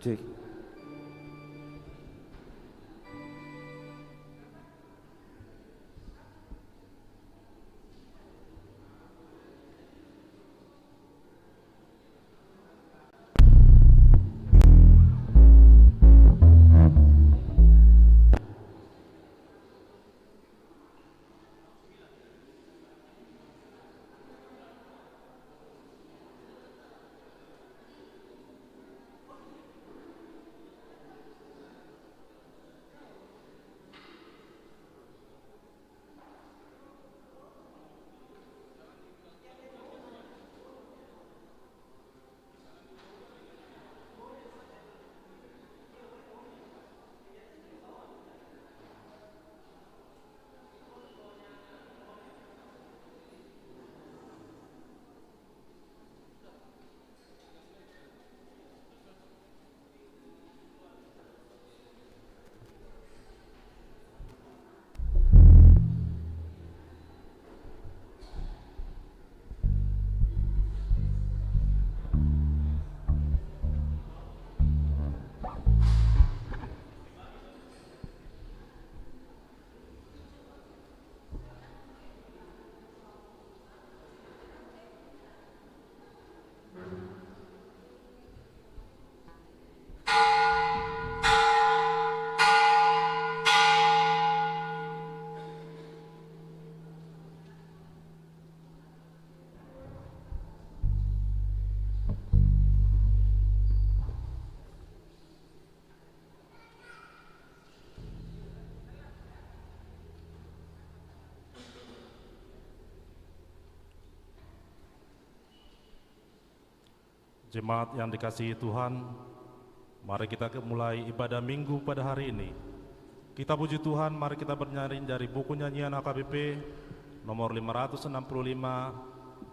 Cek. Jemaat yang dikasihi Tuhan, mari kita mulai ibadah minggu pada hari ini. Kita puji Tuhan, mari kita bernyanyi dari buku nyanyian AKBP nomor 565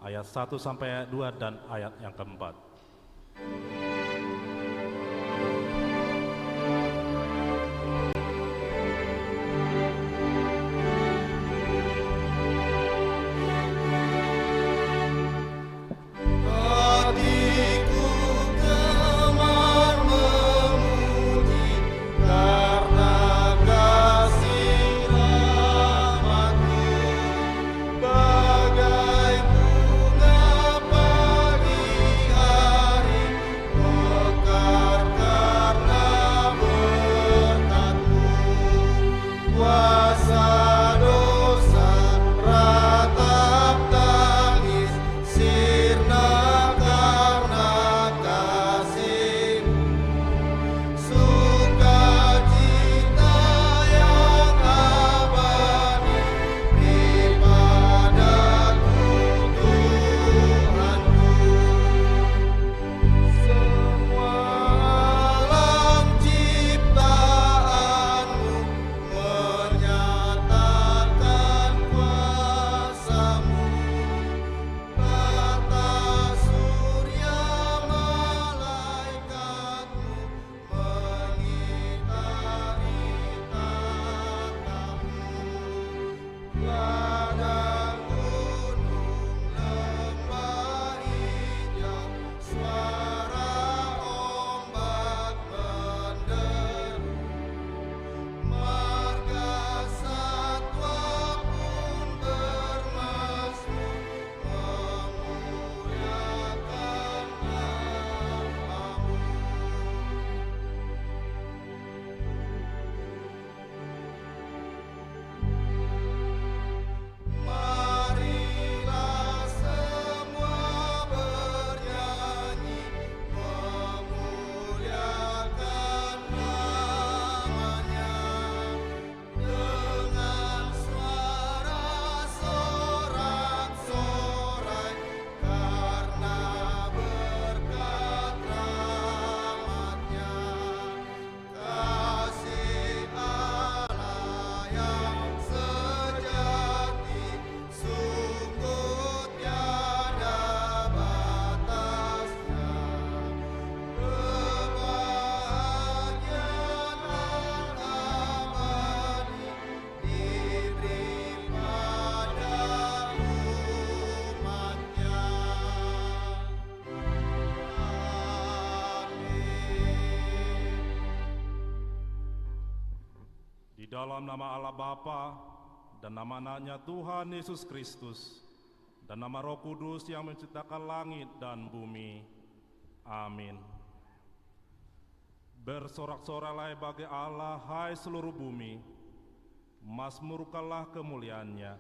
ayat 1 sampai ayat 2 dan ayat yang keempat. dalam nama Allah Bapa dan nama anaknya Tuhan Yesus Kristus dan nama Roh Kudus yang menciptakan langit dan bumi. Amin. Bersorak-sorai bagi Allah, hai seluruh bumi, mazmurkanlah kemuliaannya,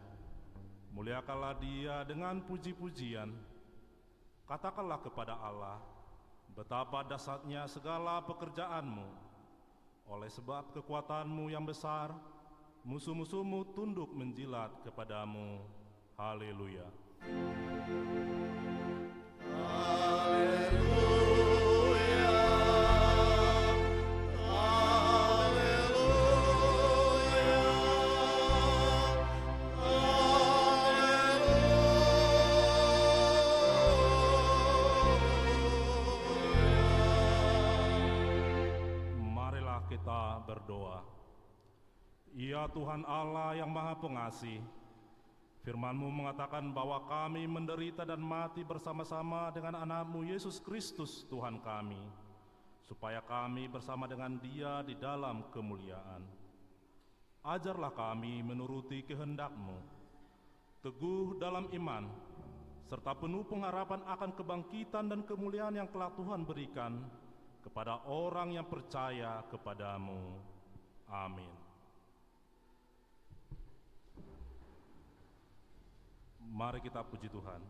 muliakanlah Dia dengan puji-pujian. Katakanlah kepada Allah, betapa dahsyatnya segala pekerjaanmu. Oleh sebab kekuatanmu yang besar, musuh-musuhmu tunduk menjilat kepadamu. Haleluya. Kita berdoa. Ya Tuhan Allah yang Maha Pengasih, firman-Mu mengatakan bahwa kami menderita dan mati bersama-sama dengan anak-Mu Yesus Kristus Tuhan kami, supaya kami bersama dengan Dia di dalam kemuliaan. Ajarlah kami menuruti kehendak-Mu, teguh dalam iman, serta penuh pengharapan akan kebangkitan dan kemuliaan yang telah Tuhan berikan kepada orang yang percaya kepadamu. Amin. Mari kita puji Tuhan.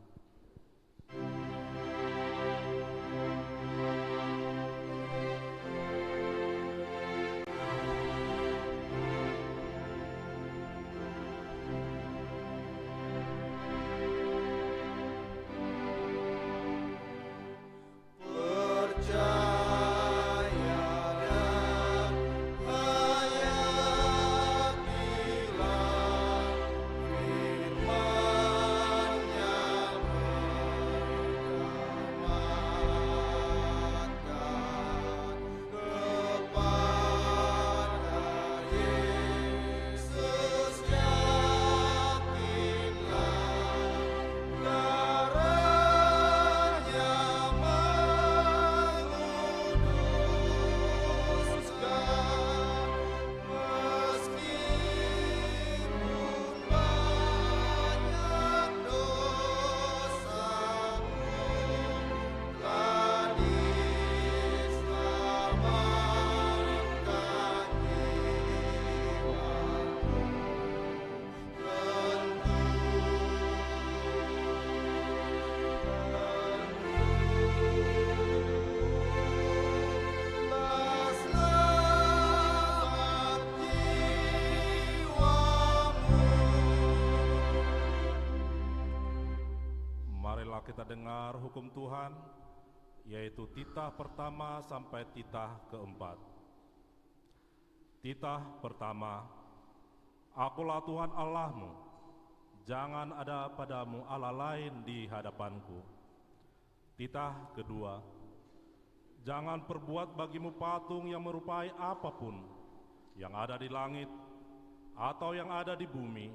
Kita dengar hukum Tuhan, yaitu titah pertama sampai titah keempat. Titah pertama, Akulah Tuhan Allahmu, jangan ada padamu Allah lain di hadapanku. Titah kedua, jangan perbuat bagimu patung yang merupai apapun yang ada di langit, atau yang ada di bumi,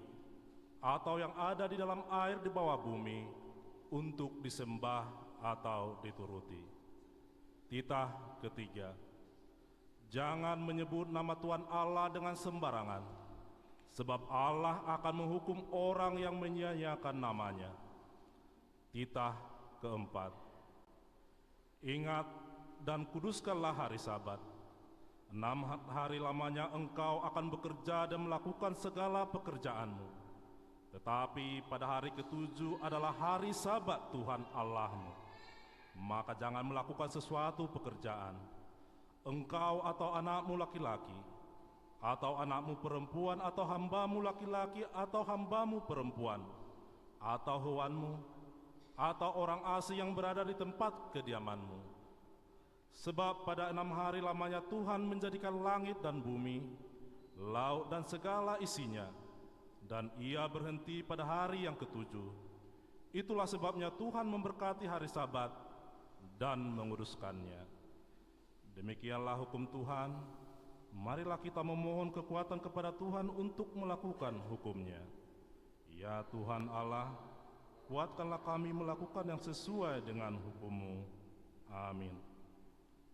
atau yang ada di dalam air di bawah bumi, untuk disembah atau dituruti. Titah ketiga, jangan menyebut nama Tuhan Allah dengan sembarangan, sebab Allah akan menghukum orang yang menyia-nyiakan namanya. Titah keempat, ingat dan kuduskanlah hari Sabat. 6 hari lamanya engkau akan bekerja dan melakukan segala pekerjaanmu. Tetapi pada hari ke-7 adalah hari Sabat Tuhan Allahmu. Maka jangan melakukan sesuatu pekerjaan, engkau atau anakmu laki-laki, atau anakmu perempuan, atau hambamu laki-laki, atau hambamu perempuan, atau hewanmu, atau orang asing yang berada di tempat kediamanmu. Sebab pada 6 hari lamanya Tuhan menjadikan langit dan bumi, laut dan segala isinya, dan Ia berhenti pada hari yang ke-7. Itulah sebabnya Tuhan memberkati hari Sabat dan menguduskannya. Demikianlah hukum Tuhan. Marilah kita memohon kekuatan kepada Tuhan untuk melakukan hukum-Nya. Ya Tuhan Allah, kuatkanlah kami melakukan yang sesuai dengan hukum-Mu. Amin.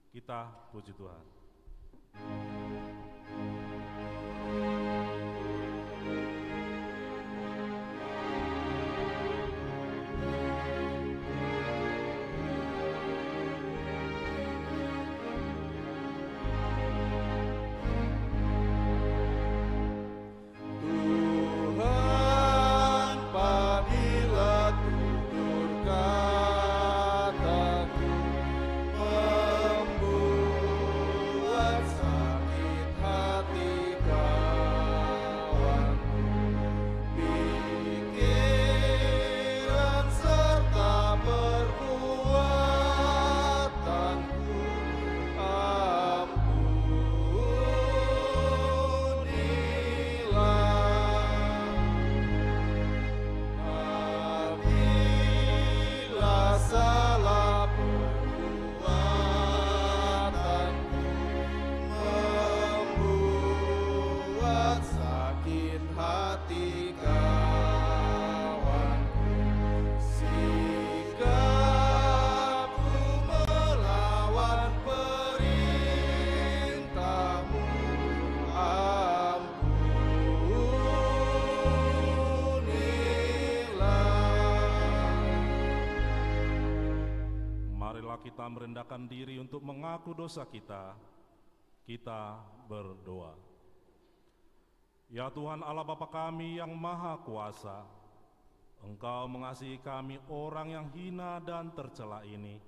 Kita puji Tuhan. kita merendahkan diri untuk mengaku dosa kita, kita berdoa. Ya Tuhan Allah Bapa kami yang Maha Kuasa, Engkau mengasihi kami orang yang hina dan tercela ini.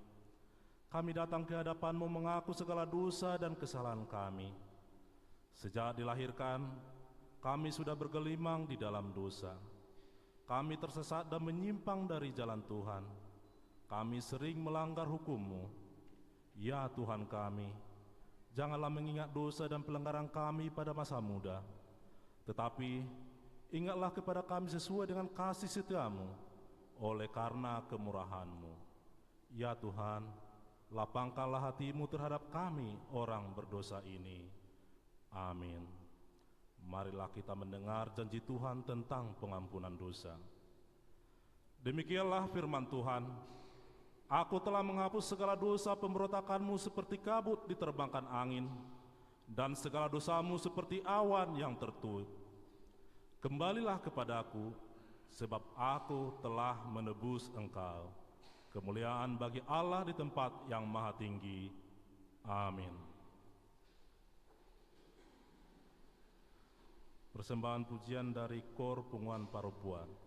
Kami datang ke hadapan-Mu mengaku segala dosa dan kesalahan kami. Sejak dilahirkan, kami sudah bergelimang di dalam dosa. Kami tersesat dan menyimpang dari jalan Tuhan. Kami sering melanggar hukum-Mu. Ya Tuhan kami, janganlah mengingat dosa dan pelanggaran kami pada masa muda, tetapi ingatlah kepada kami sesuai dengan kasih setia-Mu oleh karena kemurahan-Mu. Ya Tuhan, lapangkanlah hati-Mu terhadap kami orang berdosa ini. Amin. Marilah kita mendengar janji Tuhan tentang pengampunan dosa. Demikianlah firman Tuhan, Aku telah menghapus segala dosa pemberontakanmu seperti kabut diterbangkan angin, dan segala dosamu seperti awan yang tertutup. Kembalilah kepadaku, sebab aku telah menebus engkau. Kemuliaan bagi Allah di tempat yang maha tinggi. Amin. Persembahan pujian dari Kor Punguan Paropuan.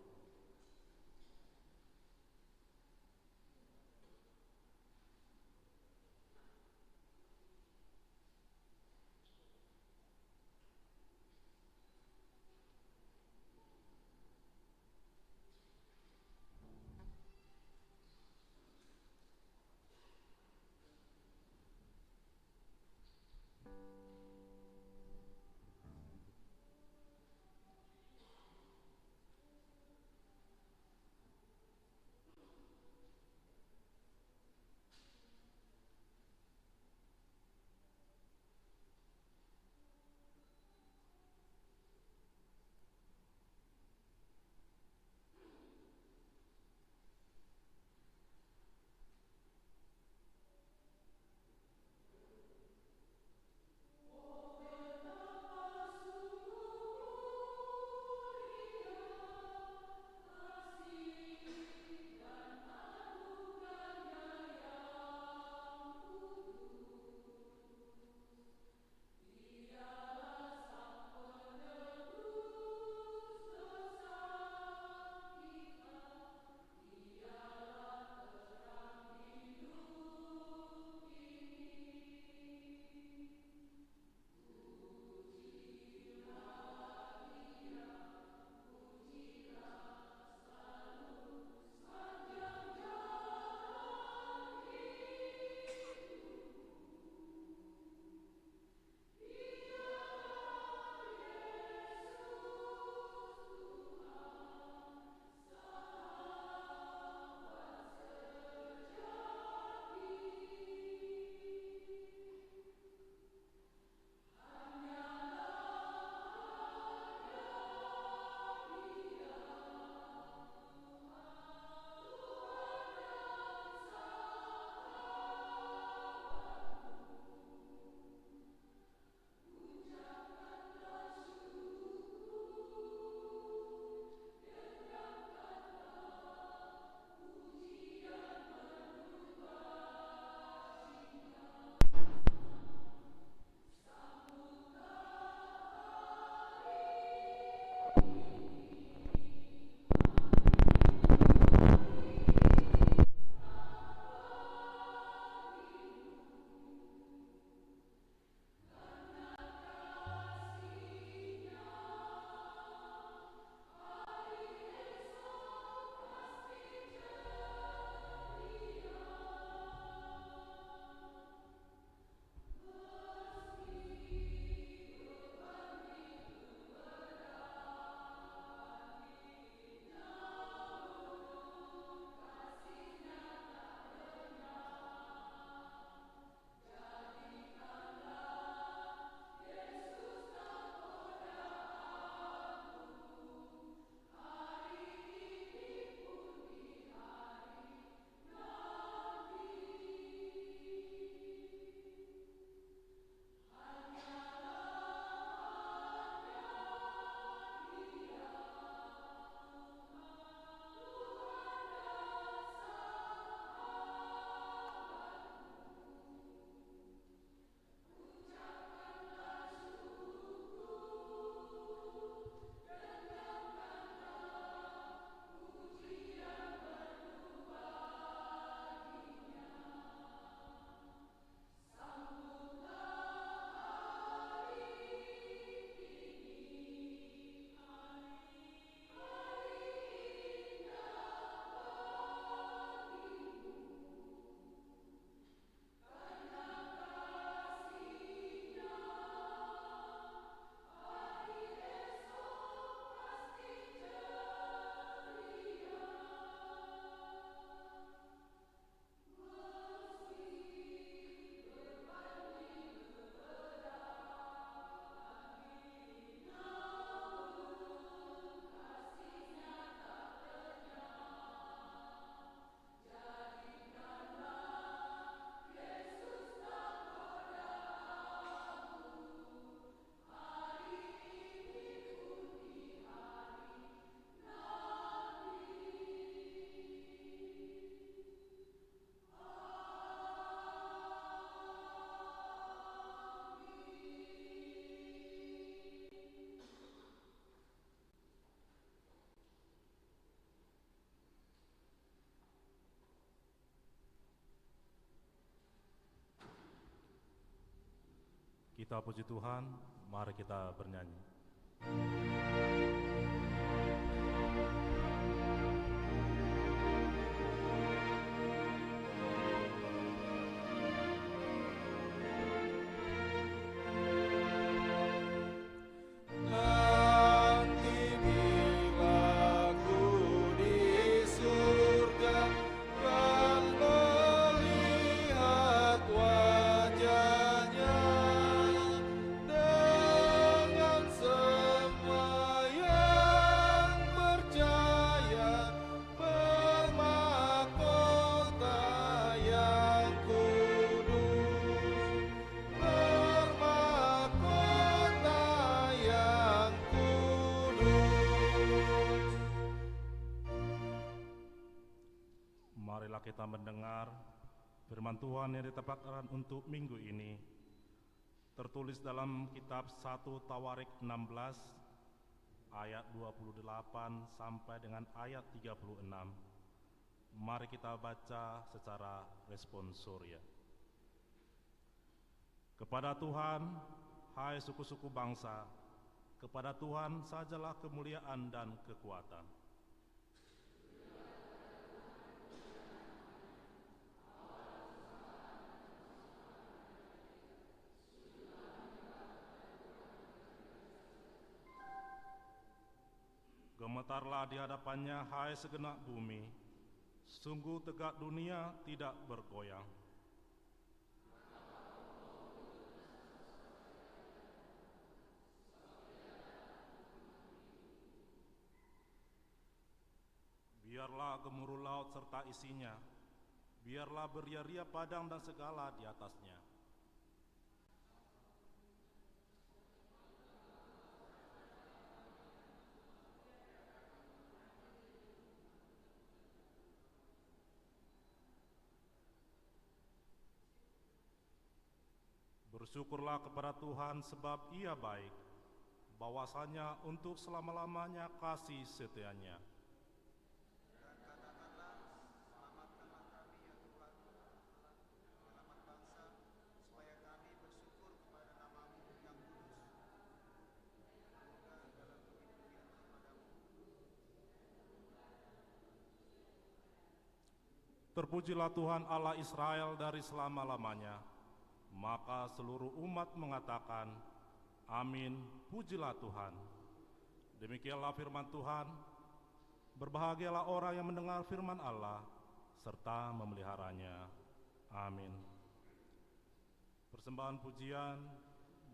Kita puji Tuhan, mari kita bernyanyi. Marilah kita mendengar firman Tuhan yang ditempatkan untuk minggu ini, tertulis dalam kitab 1 Tawarik 16 ayat 28 sampai dengan ayat 36. Mari kita baca secara responsoria. Kepada Tuhan, hai suku-suku bangsa, kepada Tuhan sajalah kemuliaan dan kekuatan. Gemetarlah di hadapannya, hai segenap bumi, sungguh tegak dunia tidak bergoyang. Biarlah gemuruh laut serta isinya, biarlah beria-ria padang dan segala di atasnya. Bersyukurlah kepada Tuhan sebab Ia baik, bahwasanya untuk selama-lamanya kasih setianya. Dan katakanlah, selamatkanlah kami ya Tuhan, penyelamat bangsa, supaya kami bersyukur kepada nama-Mu yang kudus. Semoga dalam puji-pujian kepadamu. Terpujilah Tuhan Allah Israel dari selama-lamanya. Maka seluruh umat mengatakan, amin, pujilah Tuhan. Demikianlah firman Tuhan. Berbahagialah orang yang mendengar firman Allah serta memeliharanya. Amin. Persembahan pujian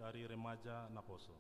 dari remaja Naposo.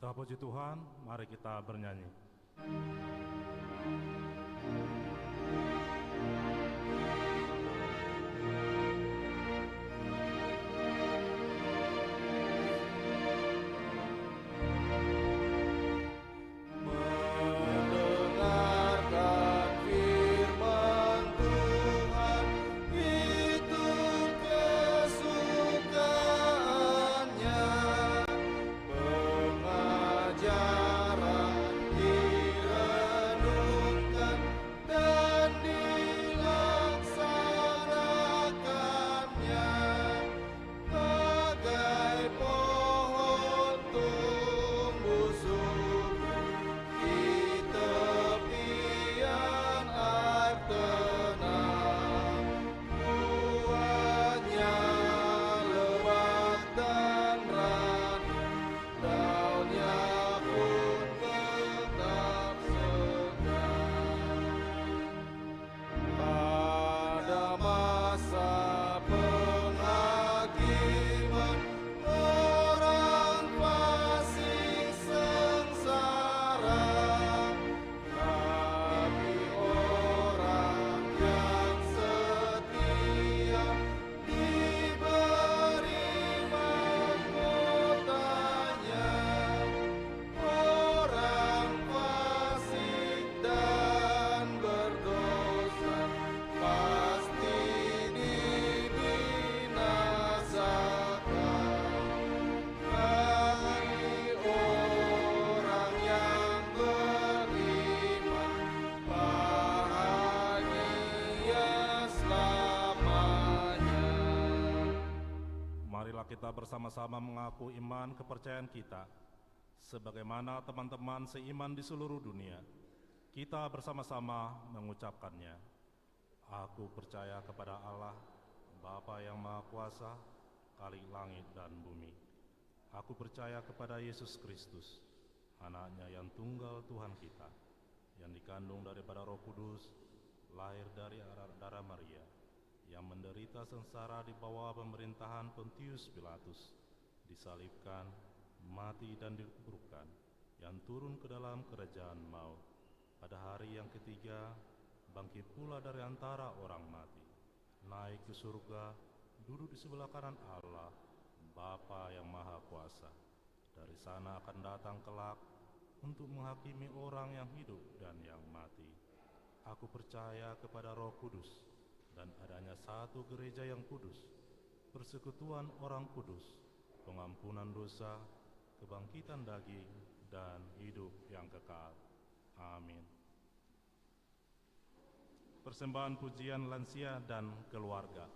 Kita puji Tuhan, mari kita bernyanyi. Marilah kita bersama-sama mengaku iman kepercayaan kita, sebagaimana teman-teman seiman di seluruh dunia. Kita bersama-sama mengucapkannya. Aku percaya kepada Allah, Bapa yang Maha Kuasa, Khalik langit dan bumi. Aku percaya kepada Yesus Kristus, Anaknya yang tunggal Tuhan kita, yang dikandung daripada Roh Kudus, lahir dari darah Maria, yang menderita sengsara di bawah pemerintahan Pontius Pilatus, disalibkan, mati dan dikuburkan, yang turun ke dalam kerajaan maut. Pada hari yang ketiga, bangkit pula dari antara orang mati, naik ke surga, duduk di sebelah kanan Allah, Bapa yang Maha Kuasa. Dari sana akan datang kelak untuk menghakimi orang yang hidup dan yang mati. Aku percaya kepada Roh Kudus, dan adanya satu gereja yang kudus, persekutuan orang kudus, pengampunan dosa, kebangkitan daging, dan hidup yang kekal. Amin. Persembahan pujian lansia dan keluarga.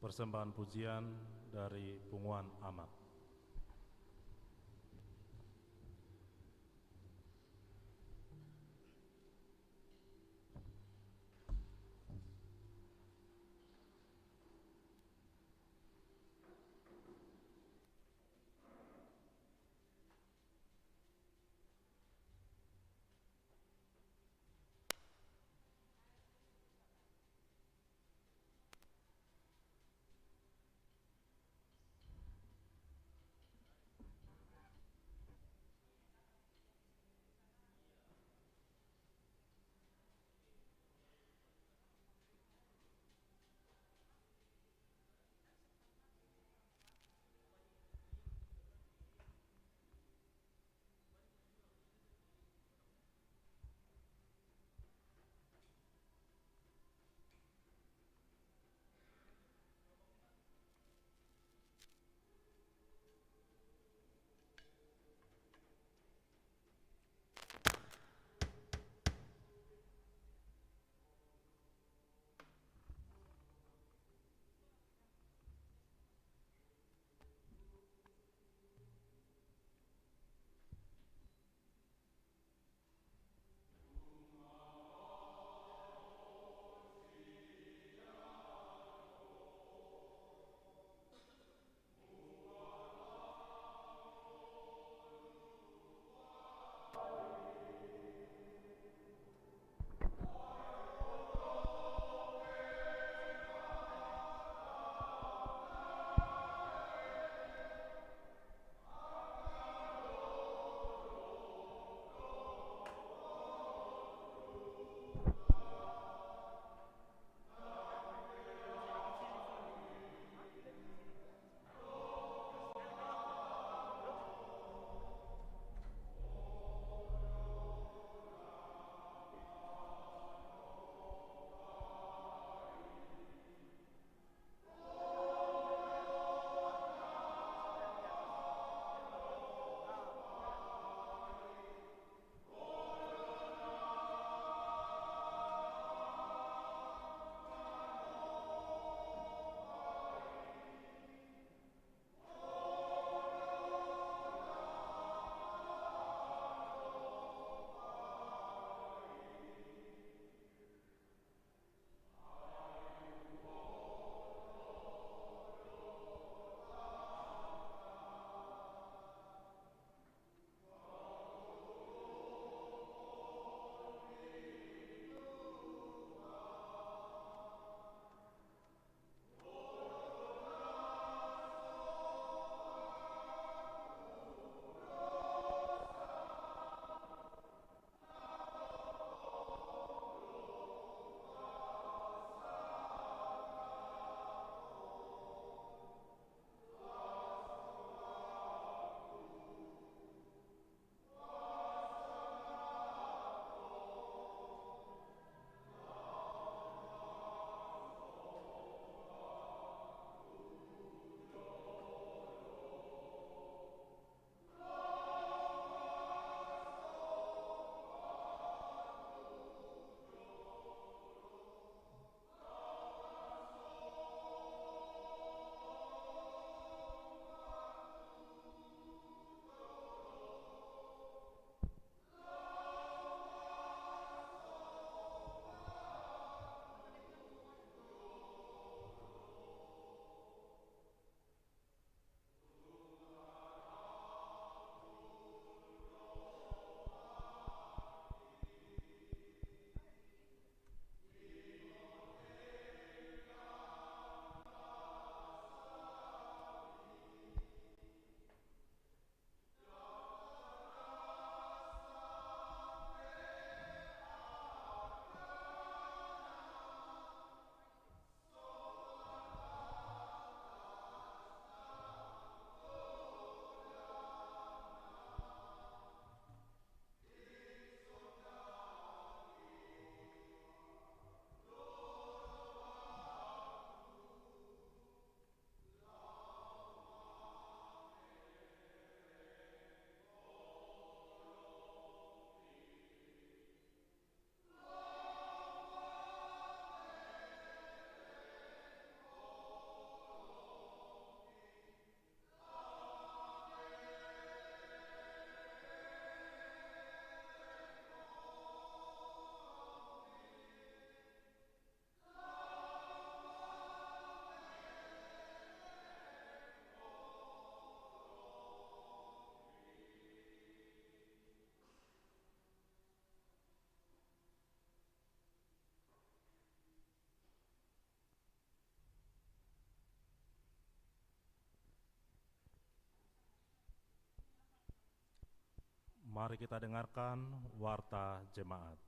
persembahan pujian dari Punguan Amat. Mari kita dengarkan warta jemaat.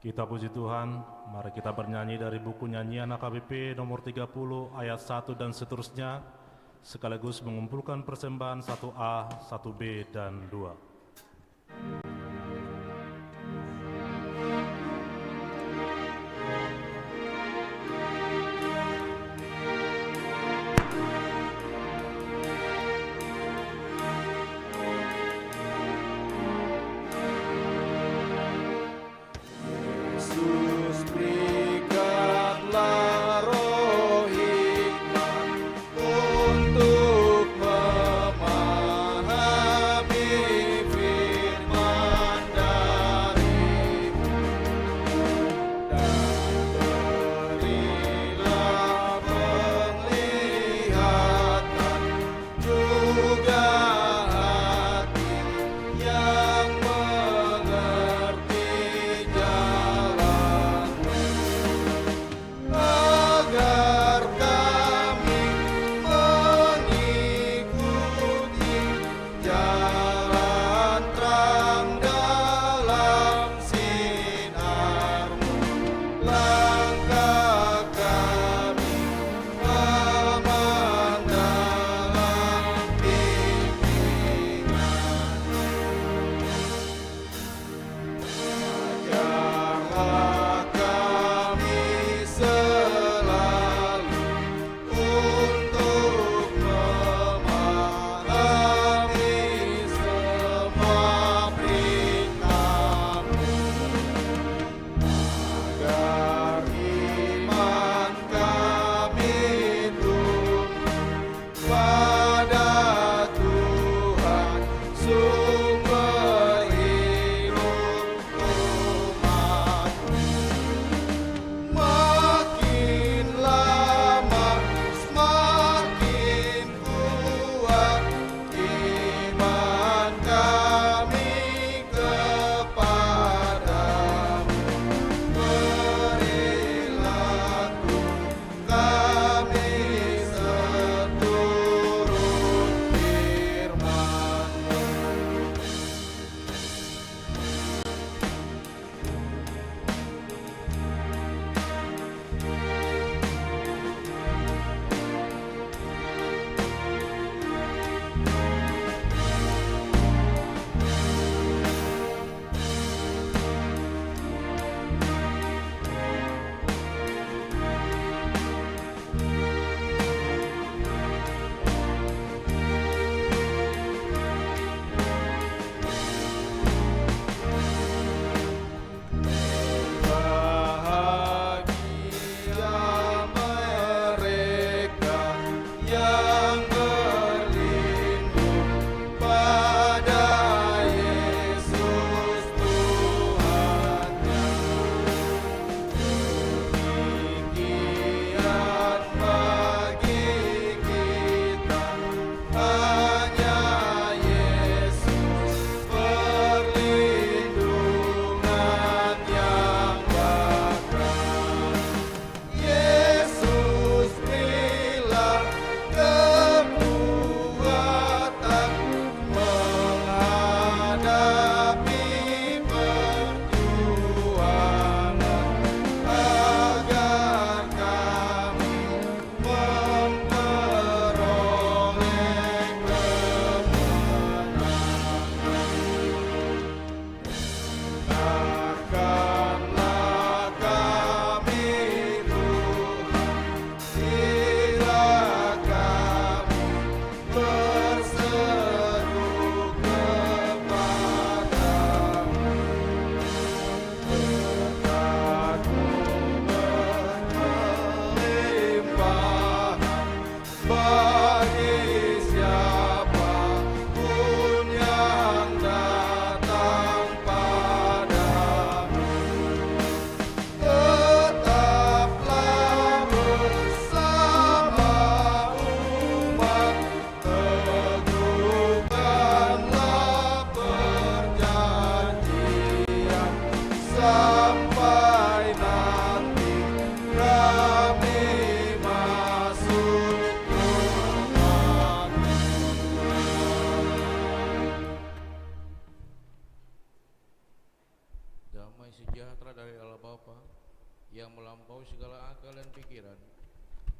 Kita puji Tuhan, mari kita bernyanyi dari buku nyanyian AKBP nomor 30 ayat 1 dan seterusnya, sekaligus mengumpulkan persembahan 1A, 1B, dan 2. Yesus berikanlah roh hikmat untuk memahami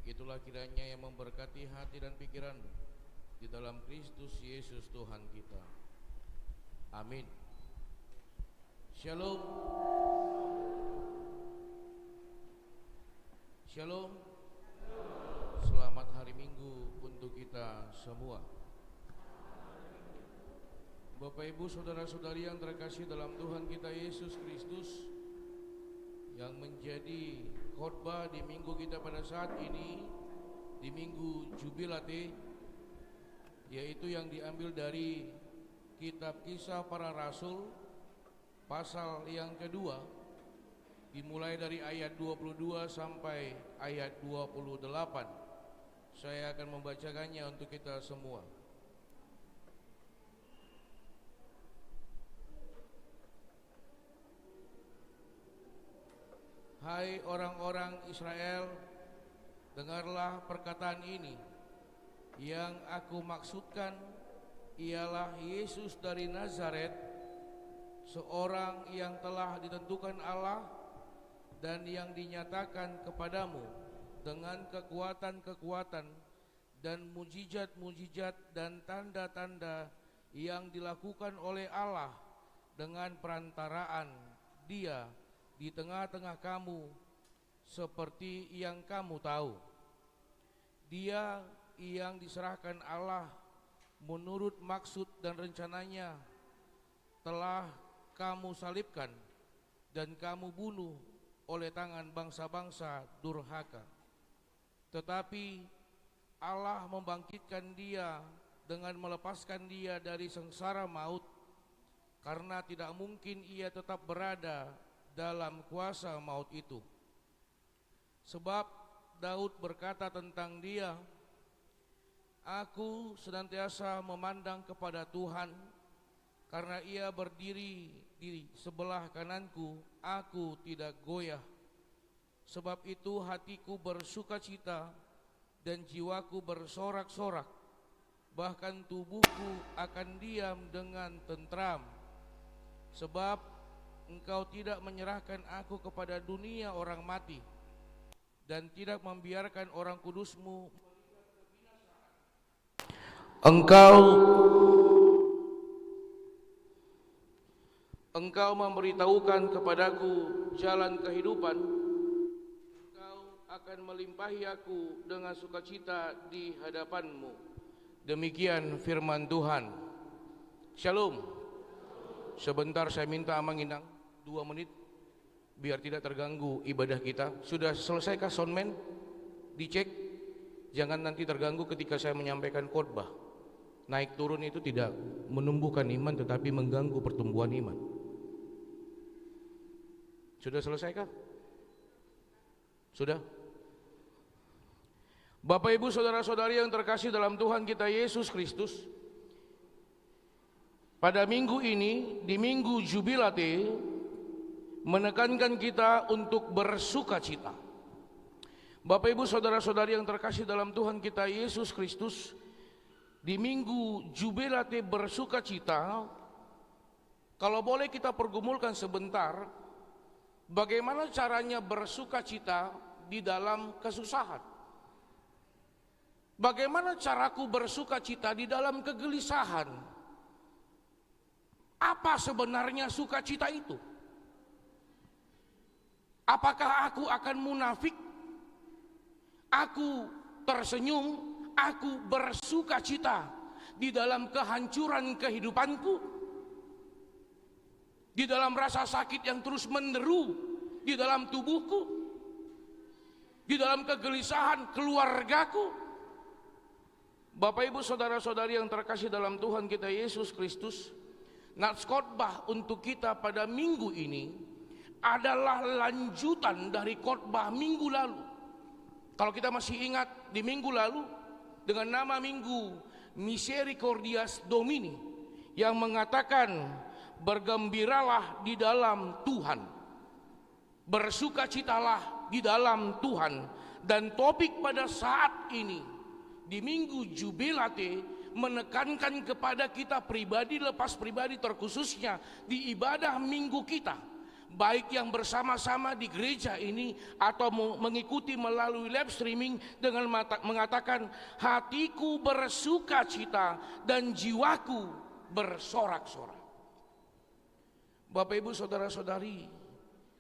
Itulah kiranya yang memberkati hati dan pikiranmu di dalam Kristus Yesus Tuhan kita. Amin. Shalom. Shalom. Selamat hari Minggu untuk kita semua. Bapak Ibu saudara-saudari yang terkasih dalam Tuhan kita Yesus Kristus, yang menjadi khotbah di minggu kita pada saat ini, di minggu Jubilate, yaitu yang diambil dari kitab Kisah Para Rasul pasal yang kedua, dimulai dari ayat 22 sampai ayat 28. Saya akan membacakannya untuk kita semua. Hai orang-orang Israel, dengarlah perkataan ini. Yang aku maksudkan ialah Yesus dari Nazaret, seorang yang telah ditentukan Allah dan yang dinyatakan kepadamu dengan kekuatan-kekuatan dan mujizat-mujizat dan tanda-tanda yang dilakukan oleh Allah dengan perantaraan Dia di tengah-tengah kamu, seperti yang kamu tahu. Dia yang diserahkan Allah menurut maksud dan rencananya telah kamu salibkan dan kamu bunuh oleh tangan bangsa-bangsa durhaka. Tetapi Allah membangkitkan Dia dengan melepaskan Dia dari sengsara maut, karena tidak mungkin Ia tetap berada dalam kuasa maut itu. Sebab Daud berkata tentang Dia, aku senantiasa memandang kepada Tuhan, karena Ia berdiri di sebelah kananku, aku tidak goyah. Sebab itu hatiku bersukacita dan jiwaku bersorak-sorak, bahkan tubuhku akan diam dengan tentram. Sebab Engkau tidak menyerahkan aku kepada dunia orang mati, dan tidak membiarkan orang kudus-Mu. Engkau memberitahukan kepadaku jalan kehidupan. Engkau akan melimpahi aku dengan sukacita di hadapan-Mu. Demikian firman Tuhan. Shalom. Sebentar saya minta Amang Inang 2 menit biar tidak terganggu ibadah kita. Sudah selesaikah soundman? Dicek. Jangan nanti terganggu ketika saya menyampaikan khotbah. Naik turun itu tidak menumbuhkan iman, tetapi mengganggu pertumbuhan iman. Sudah selesaikah? Sudah? Bapak Ibu saudara-saudari yang terkasih dalam Tuhan kita Yesus Kristus, pada minggu ini, di minggu Jubilate, menekankan kita untuk bersuka cita. Bapak Ibu saudara-saudari yang terkasih dalam Tuhan kita Yesus Kristus, di minggu Jubilate bersuka cita, kalau boleh kita pergumulkan sebentar, bagaimana caranya bersuka cita di dalam kesusahan? Bagaimana caraku bersuka cita di dalam kegelisahan? Apa sebenarnya sukacita itu? Apakah aku akan munafik? Aku tersenyum, aku bersuka cita di dalam kehancuran kehidupanku, di dalam rasa sakit yang terus menderu di dalam tubuhku, di dalam kegelisahan keluargaku. Bapak Ibu saudara-saudari yang terkasih dalam Tuhan kita Yesus Kristus, nats khotbah untuk kita pada minggu ini adalah lanjutan dari khotbah minggu lalu. Kalau kita masih ingat, di minggu lalu dengan nama minggu Misericordias Domini, yang mengatakan bergembiralah di dalam Tuhan, bersukacitalah di dalam Tuhan. Dan topik pada saat ini di minggu Jubilate menekankan kepada kita pribadi lepas pribadi, terkhususnya di ibadah minggu kita, baik yang bersama-sama di gereja ini atau mengikuti melalui live streaming dengan mengatakan, hatiku bersuka cita dan jiwaku bersorak-sorak. Bapak Ibu saudara-saudari,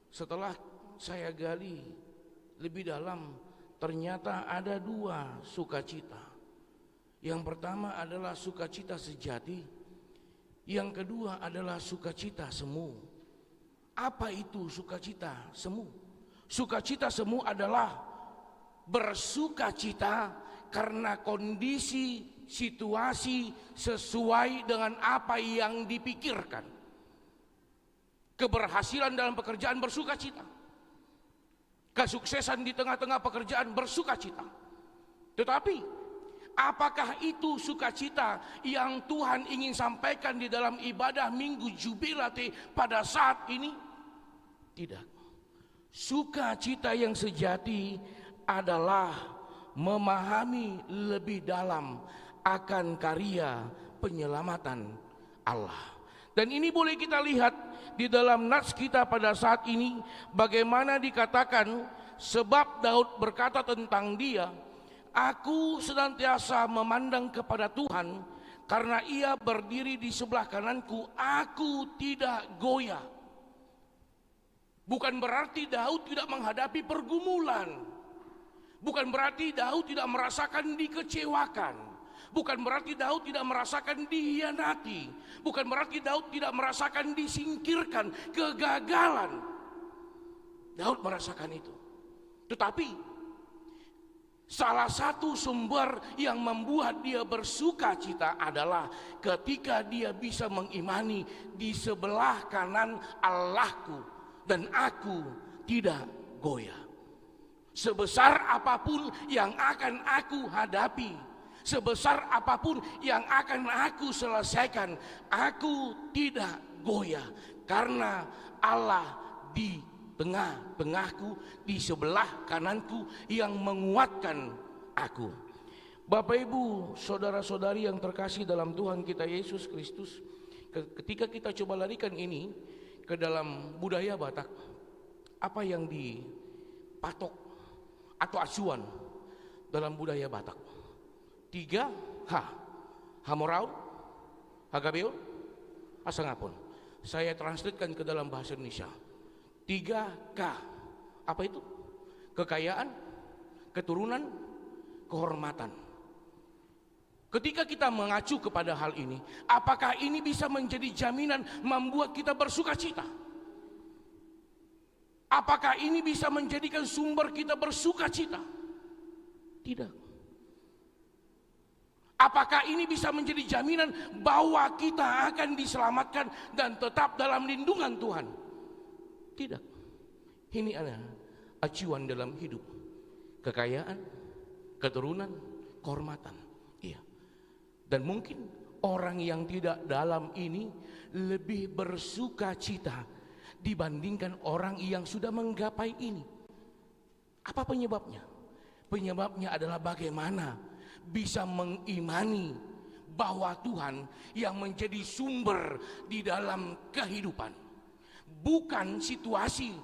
setelah saya gali lebih dalam, ternyata ada dua sukacita. Yang pertama adalah sukacita sejati, yang kedua adalah sukacita semu. Apa itu sukacita semu? Sukacita semu adalah bersukacita karena kondisi situasi sesuai dengan apa yang dipikirkan. Keberhasilan dalam pekerjaan bersukacita, kesuksesan di tengah-tengah pekerjaan bersukacita. Tetapi apakah itu sukacita yang Tuhan ingin sampaikan di dalam ibadah Minggu Jubilate pada saat ini? Tidak. Sukacita yang sejati adalah memahami lebih dalam akan karya penyelamatan Allah. Dan ini boleh kita lihat di dalam nats kita pada saat ini, bagaimana dikatakan, sebab Daud berkata tentang dia, aku senantiasa memandang kepada Tuhan, karena ia berdiri di sebelah kananku, aku tidak goyah. Bukan berarti Daud tidak menghadapi pergumulan, bukan berarti Daud tidak merasakan dikecewakan, bukan berarti Daud tidak merasakan dihianati, bukan berarti Daud tidak merasakan disingkirkan, kegagalan. Daud merasakan itu. Tetapi salah satu sumber yang membuat dia bersuka cita adalah ketika dia bisa mengimani di sebelah kanan Allahku dan aku tidak goyah. Sebesar apapun yang akan aku hadapi, sebesar apapun yang akan aku selesaikan, aku tidak goyah karena Allah di tengah-tengahku, di sebelah kananku yang menguatkan aku. Bapak Ibu, saudara-saudari yang terkasih dalam Tuhan kita Yesus Kristus, ketika kita coba larikan ini ke dalam budaya Batak, apa yang dipatok atau acuan dalam budaya Batak? 3H, Hamoraun, Hagabeon, Asangapun. Saya translatekan ke dalam bahasa Indonesia. 3K, apa itu? Kekayaan, keturunan, kehormatan. Ketika kita mengacu kepada hal ini, apakah ini bisa menjadi jaminan membuat kita bersuka cita? Apakah ini bisa menjadikan sumber kita bersuka cita? Tidak. Apakah ini bisa menjadi jaminan bahwa kita akan diselamatkan dan tetap dalam lindungan Tuhan? Tidak. Ini adalah acuan dalam hidup. Kekayaan, keturunan, kehormatan. Iya. Dan mungkin orang yang tidak dalam ini lebih bersuka cita dibandingkan orang yang sudah menggapai ini. Apa penyebabnya? Penyebabnya adalah bagaimana bisa mengimani bahwa Tuhan yang menjadi sumber di dalam kehidupan, bukan situasi,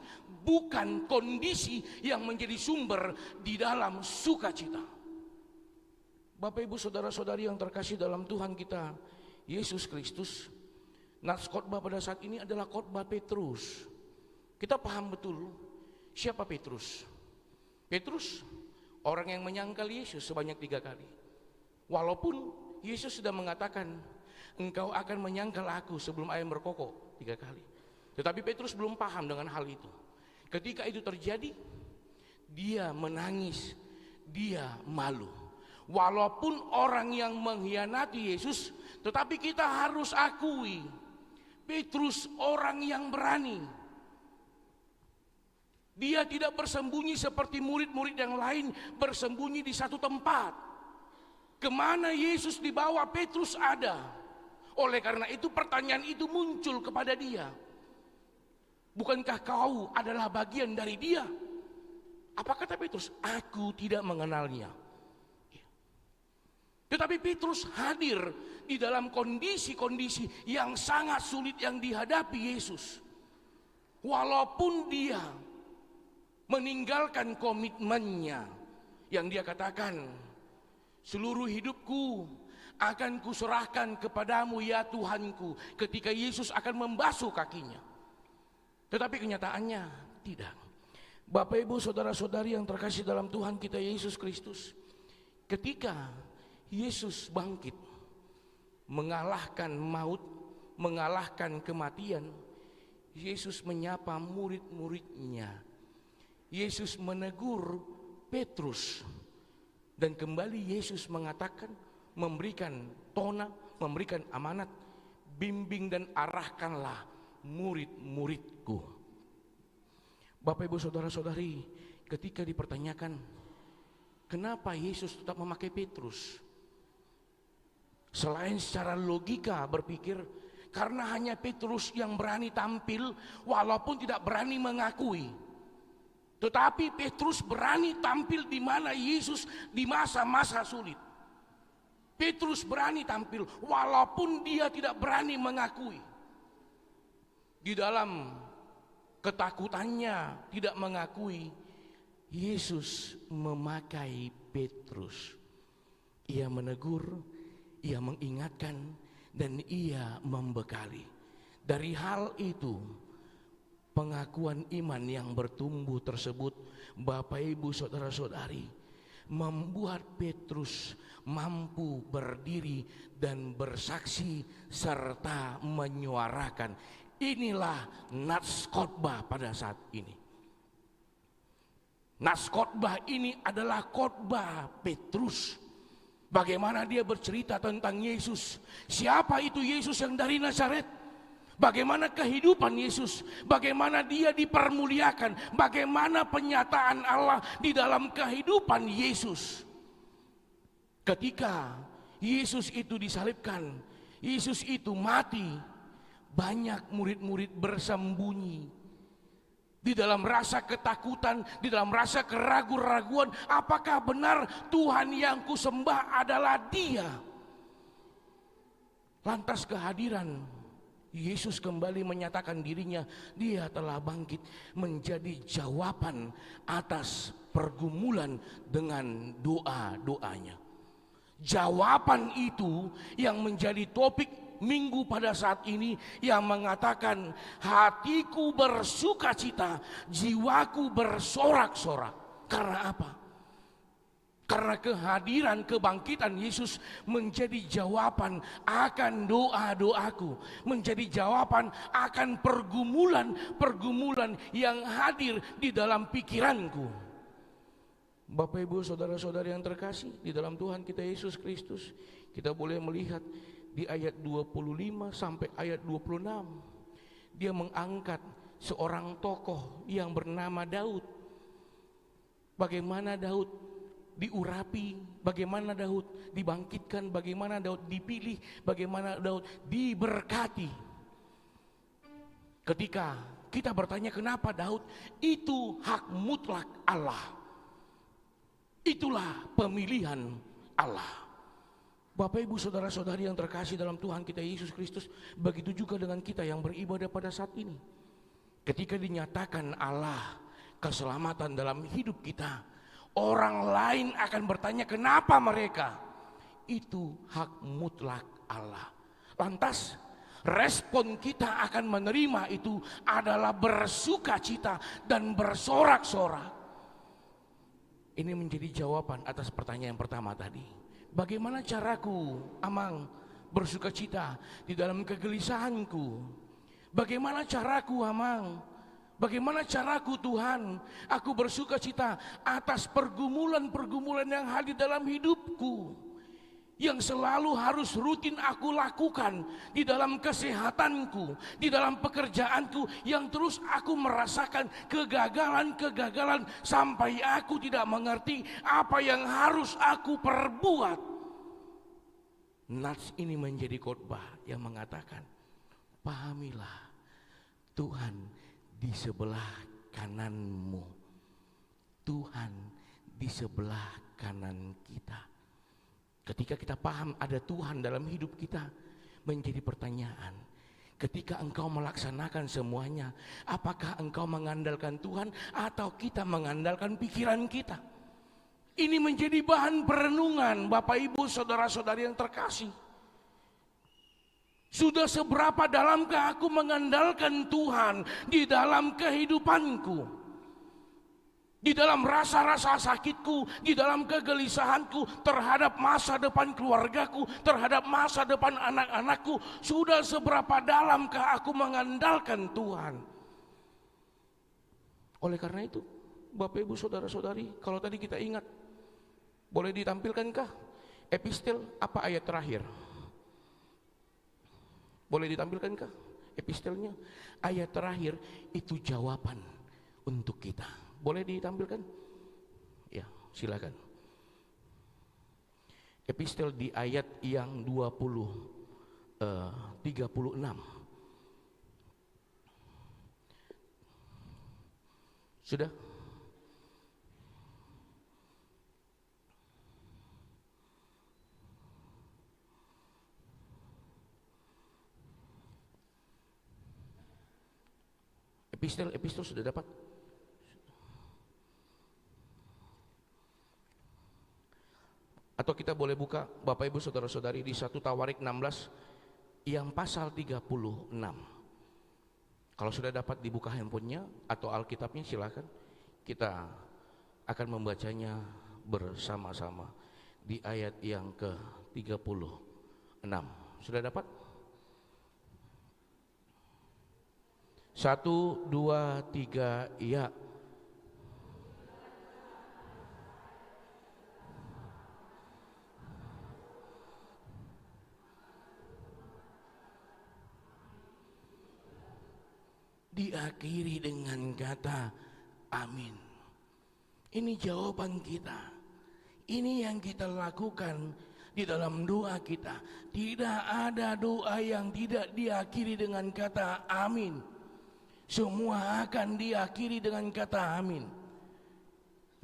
bukan kondisi yang menjadi sumber di dalam sukacita. Bapak Ibu saudara-saudari yang terkasih dalam Tuhan kita Yesus Kristus, nats khotbah pada saat ini adalah khotbah Petrus. Kita paham betul siapa Petrus. Petrus orang yang menyangkal Yesus sebanyak 3 kali. Walaupun Yesus sudah mengatakan, engkau akan menyangkal aku sebelum ayam berkokok 3 kali. Tetapi Petrus belum paham dengan hal itu. Ketika itu terjadi, dia menangis, dia malu. Walaupun orang yang mengkhianati Yesus, tetapi kita harus akui, Petrus orang yang berani. Dia tidak bersembunyi seperti murid-murid yang lain bersembunyi di satu tempat. Kemana Yesus dibawa, Petrus ada. Oleh karena itu pertanyaan itu muncul kepada dia. Bukankah kau adalah bagian dari dia? Apa kata Petrus? Aku tidak mengenalnya. Tetapi Petrus hadir di dalam kondisi-kondisi yang sangat sulit yang dihadapi Yesus. Walaupun dia meninggalkan komitmennya yang dia katakan, seluruh hidupku akan kuserahkan kepadamu ya Tuhanku, ketika Yesus akan membasuh kakinya. Tetapi kenyataannya tidak. Bapak Ibu saudara-saudari yang terkasih dalam Tuhan kita Yesus Kristus, ketika Yesus bangkit mengalahkan maut, mengalahkan kematian, Yesus menyapa murid-muridnya. Yesus menegur Petrus, dan kembali Yesus mengatakan, memberikan tona, memberikan amanat, bimbing dan arahkanlah murid-muridku. Bapak Ibu saudara-saudari, ketika dipertanyakan kenapa Yesus tetap memakai Petrus, selain secara logika berpikir karena hanya Petrus yang berani tampil walaupun tidak berani mengakui. Tetapi Petrus berani tampil di mana Yesus di masa-masa sulit. Petrus berani tampil walaupun dia tidak berani mengakui. Di dalam ketakutannya tidak mengakui, Yesus memakai Petrus. Ia menegur, ia mengingatkan, dan ia membekali. Dari hal itu, pengakuan iman yang bertumbuh tersebut, Bapak Ibu saudara-saudari, membuat Petrus mampu berdiri dan bersaksi serta menyuarakan. Inilah nats khotbah pada saat ini. Nats khotbah ini adalah khotbah Petrus. Bagaimana dia bercerita tentang Yesus. Siapa itu Yesus yang dari Nazaret? Bagaimana kehidupan Yesus, bagaimana dia dipermuliakan, bagaimana penyataan Allah di dalam kehidupan Yesus. Ketika Yesus itu disalibkan, Yesus itu mati, banyak murid-murid bersembunyi di dalam rasa ketakutan, di dalam rasa keraguan-raguan, apakah benar Tuhan yang kusembah adalah Dia? Lantas kehadiran Yesus kembali menyatakan dirinya, Dia telah bangkit, menjadi jawaban atas pergumulan dengan doa-doanya. Jawaban itu yang menjadi topik minggu pada saat ini, yang mengatakan hatiku bersuka cita, jiwaku bersorak-sorak. Karena apa? Karena kehadiran kebangkitan Yesus menjadi jawaban akan doa-doaku, menjadi jawaban akan pergumulan-pergumulan yang hadir di dalam pikiranku. Bapak Ibu saudara-saudari yang terkasih di dalam Tuhan kita Yesus Kristus, kita boleh melihat di ayat 25 sampai ayat 26, dia mengangkat seorang tokoh yang bernama Daud. Bagaimana Daud diurapi, bagaimana Daud dibangkitkan, bagaimana Daud dipilih, bagaimana Daud diberkati. Ketika kita bertanya kenapa Daud, itu hak mutlak Allah. Itulah pemilihan Allah. Bapak Ibu saudara-saudari yang terkasih dalam Tuhan kita Yesus Kristus, begitu juga dengan kita yang beribadah pada saat ini. Ketika dinyatakan Allah keselamatan dalam hidup kita, orang lain akan bertanya kenapa mereka. Itu hak mutlak Allah. Lantas respon kita akan menerima itu adalah bersuka cita dan bersorak-sorak. Ini menjadi jawaban atas pertanyaan pertama tadi. Bagaimana caraku, Amang, bersuka cita di dalam kegelisahanku? Bagaimana caraku, Amang? Bagaimana caraku, Tuhan, aku bersuka cita atas pergumulan-pergumulan yang hadir dalam hidupku, yang selalu harus rutin aku lakukan di dalam kesehatanku, di dalam pekerjaanku, yang terus aku merasakan kegagalan-kegagalan sampai aku tidak mengerti apa yang harus aku perbuat. Nats ini menjadi khotbah yang mengatakan, pahamilah Tuhan di sebelah kananmu, Tuhan di sebelah kanan kita. Ketika kita paham ada Tuhan dalam hidup kita, menjadi pertanyaan, Ketika engkau melaksanakan semuanya, apakah engkau mengandalkan Tuhan atau kita mengandalkan pikiran kita? Ini menjadi bahan perenungan Bapak Ibu saudara-saudari yang terkasih. Sudah seberapa dalamkah aku mengandalkan Tuhan di dalam kehidupanku? Di dalam rasa-rasa sakitku, di dalam kegelisahanku terhadap masa depan keluargaku, terhadap masa depan anak-anakku, sudah seberapa dalamkah aku mengandalkan Tuhan? Oleh karena itu, Bapak Ibu saudara-saudari, kalau tadi kita ingat, boleh ditampilkankah epistel apa ayat terakhir? Boleh ditampilkankah epistelnya? Ayat terakhir itu jawaban untuk kita. Boleh ditampilkan? Ya, silakan. Epistel di ayat yang 36. Sudah? Epistel sudah dapat? Atau kita boleh buka Bapak Ibu saudara-saudari di 1 Tawarik 16 yang pasal 36. Kalau sudah dapat dibuka handphonenya atau Alkitabnya silakan. Kita akan membacanya bersama-sama di ayat yang ke-36. Sudah dapat? 1, 2, 3, ya. Diakhiri dengan kata amin. Ini jawaban kita. Ini yang kita lakukan di dalam doa kita. Tidak ada doa yang tidak diakhiri dengan kata amin. Semua akan diakhiri dengan kata amin.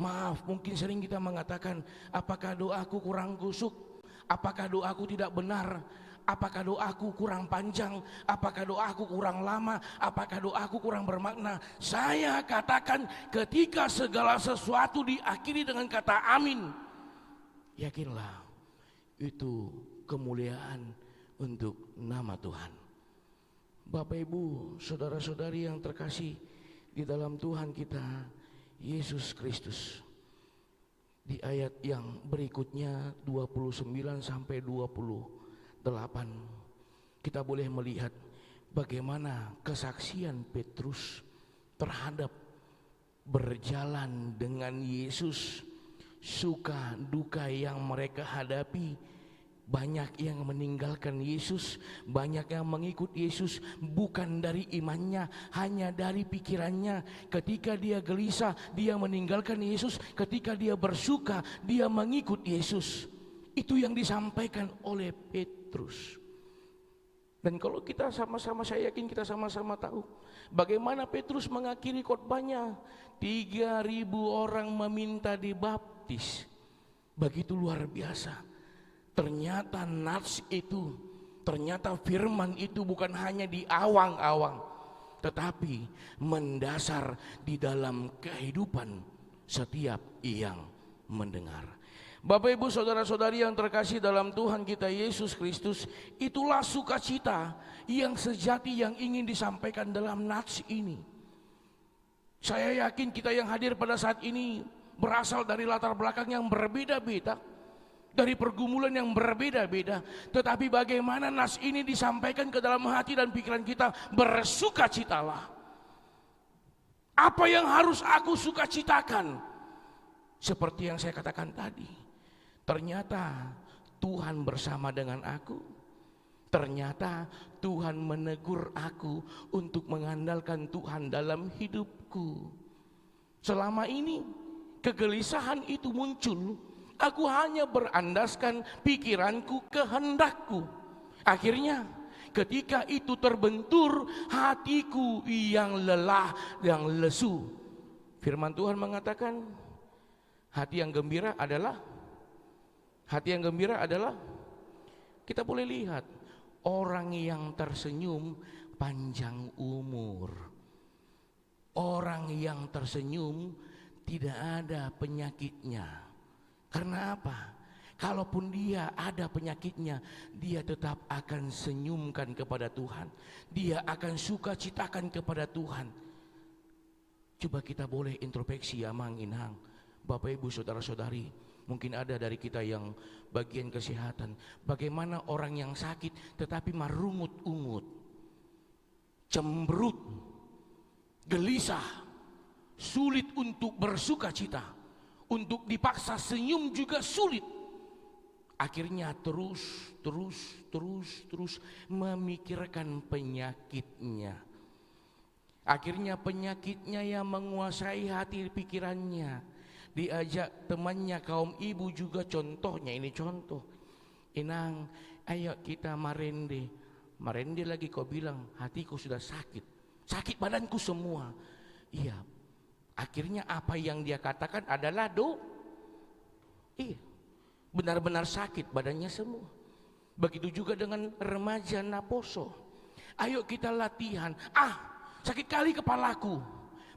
Maaf, mungkin sering kita mengatakan, apakah doaku kurang kusuk? Apakah doaku tidak benar? Apakah doaku kurang panjang? Apakah doaku kurang lama? Apakah doaku kurang bermakna? Saya katakan, ketika segala sesuatu diakhiri dengan kata amin, yakinlah itu kemuliaan untuk nama Tuhan. Bapak Ibu, saudara-saudari yang terkasih di dalam Tuhan kita Yesus Kristus, di ayat yang berikutnya 29 sampai 28 kita boleh melihat bagaimana kesaksian Petrus terhadap berjalan dengan Yesus, suka duka yang mereka hadapi. Banyak yang meninggalkan Yesus, banyak yang mengikut Yesus bukan dari imannya, hanya dari pikirannya. Ketika dia gelisah, dia meninggalkan Yesus. Ketika dia bersuka, dia mengikut Yesus. Itu yang disampaikan oleh Petrus. Dan kalau kita sama-sama, saya yakin kita sama-sama tahu bagaimana Petrus mengakhiri khotbahnya. 3.000 orang meminta dibaptis. Begitu luar biasa. Ternyata nats itu, ternyata firman itu bukan hanya di awang-awang, tetapi mendasar di dalam kehidupan setiap yang mendengar. Bapak Ibu saudara-saudari yang terkasih dalam Tuhan kita Yesus Kristus, itulah sukacita yang sejati yang ingin disampaikan dalam nats ini. Saya yakin kita yang hadir pada saat ini berasal dari latar belakang yang berbeda-beda, dari pergumulan yang berbeda-beda, tetapi bagaimana nas ini disampaikan ke dalam hati dan pikiran kita, bersukacitalah. Apa yang harus aku sukacitakan? Seperti yang saya katakan tadi, ternyata Tuhan bersama dengan aku. Ternyata Tuhan menegur aku untuk mengandalkan Tuhan dalam hidupku. Selama ini kegelisahan itu muncul, aku hanya berandaskan pikiranku, kehendakku. Akhirnya ketika itu terbentur hatiku yang lelah, yang lesu. Firman Tuhan mengatakan, hati yang gembira adalah kita boleh lihat orang yang tersenyum panjang umur. Orang yang tersenyum tidak ada penyakitnya. Karena apa? Kalaupun dia ada penyakitnya, dia tetap akan senyumkan kepada Tuhan. Dia akan sukacitakan kepada Tuhan. Coba kita boleh introspeksi ya Mang Inhang, Bapak Ibu Saudara-saudari. Mungkin ada dari kita yang bagian kesehatan. Bagaimana orang yang sakit tetapi marungut-ungut, cemberut, gelisah, sulit untuk bersuka cita, untuk dipaksa senyum juga sulit. Akhirnya terus memikirkan penyakitnya. Akhirnya penyakitnya yang menguasai hati pikirannya. Diajak temannya kaum ibu juga, contohnya ini contoh. Inang, ayo kita marende. Marende lagi kau bilang, hatiku sudah sakit. Sakit badanku semua. Iya. Akhirnya apa yang dia katakan adalah iya. Benar-benar sakit badannya semua. Begitu juga dengan remaja Naposo. Ayo kita latihan. Sakit kali kepalaku.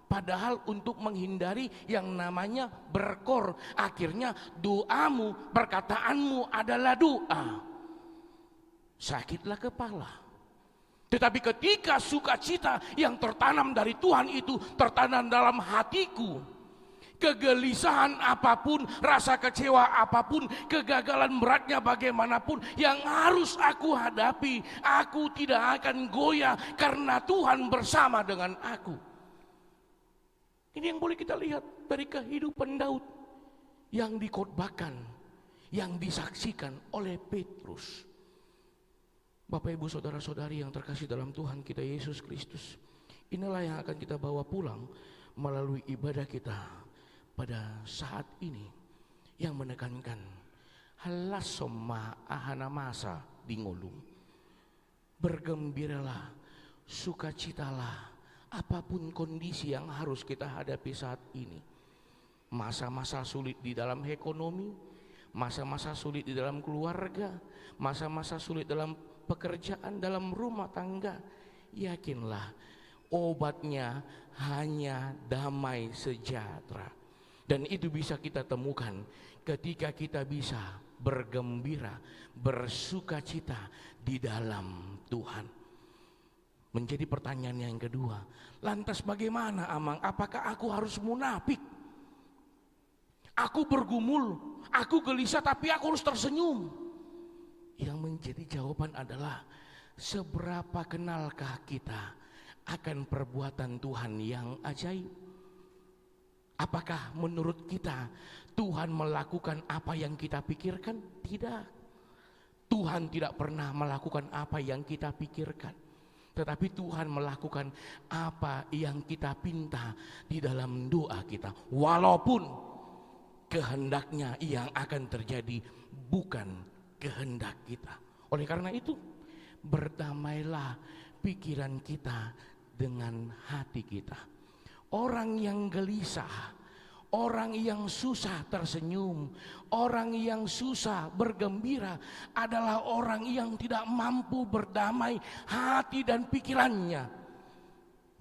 Padahal untuk menghindari yang namanya berkor, akhirnya doamu, perkataanmu adalah doa. Sakitlah kepala. Tetapi ketika sukacita yang tertanam dari Tuhan itu tertanam dalam hatiku, kegelisahan apapun, rasa kecewa apapun, kegagalan beratnya bagaimanapun yang harus aku hadapi, aku tidak akan goyah karena Tuhan bersama dengan aku. Ini yang boleh kita lihat dari kehidupan Daud yang dikhotbahkan, yang disaksikan oleh Petrus. Bapak Ibu Saudara-saudari yang terkasih dalam Tuhan kita Yesus Kristus, inilah yang akan kita bawa pulang melalui ibadah kita pada saat ini, yang menekankan halasoma ahana masa dingolung, bergembiralah, sukacitalah apapun kondisi yang harus kita hadapi saat ini. Masa-masa sulit di dalam ekonomi, masa-masa sulit di dalam keluarga, masa-masa sulit dalam pekerjaan, dalam rumah tangga. Yakinlah obatnya hanya damai sejahtera. Dan itu bisa kita temukan ketika kita bisa bergembira, bersukacita di dalam Tuhan. Menjadi pertanyaan yang kedua, lantas bagaimana Amang? Apakah aku harus munafik? Aku bergumul, aku gelisah tapi aku harus tersenyum. Yang menjadi jawaban adalah, seberapa kenalkah kita akan perbuatan Tuhan yang ajaib? Apakah menurut kita Tuhan melakukan apa yang kita pikirkan? Tidak. Tuhan tidak pernah melakukan apa yang kita pikirkan. Tetapi Tuhan melakukan apa yang kita pinta di dalam doa kita. Walaupun kehendaknya yang akan terjadi bukan kehendak kita. Oleh karena itu, berdamailah pikiran kita dengan hati kita. Orang yang gelisah, orang yang susah tersenyum, orang yang susah bergembira adalah orang yang tidak mampu berdamai hati dan pikirannya.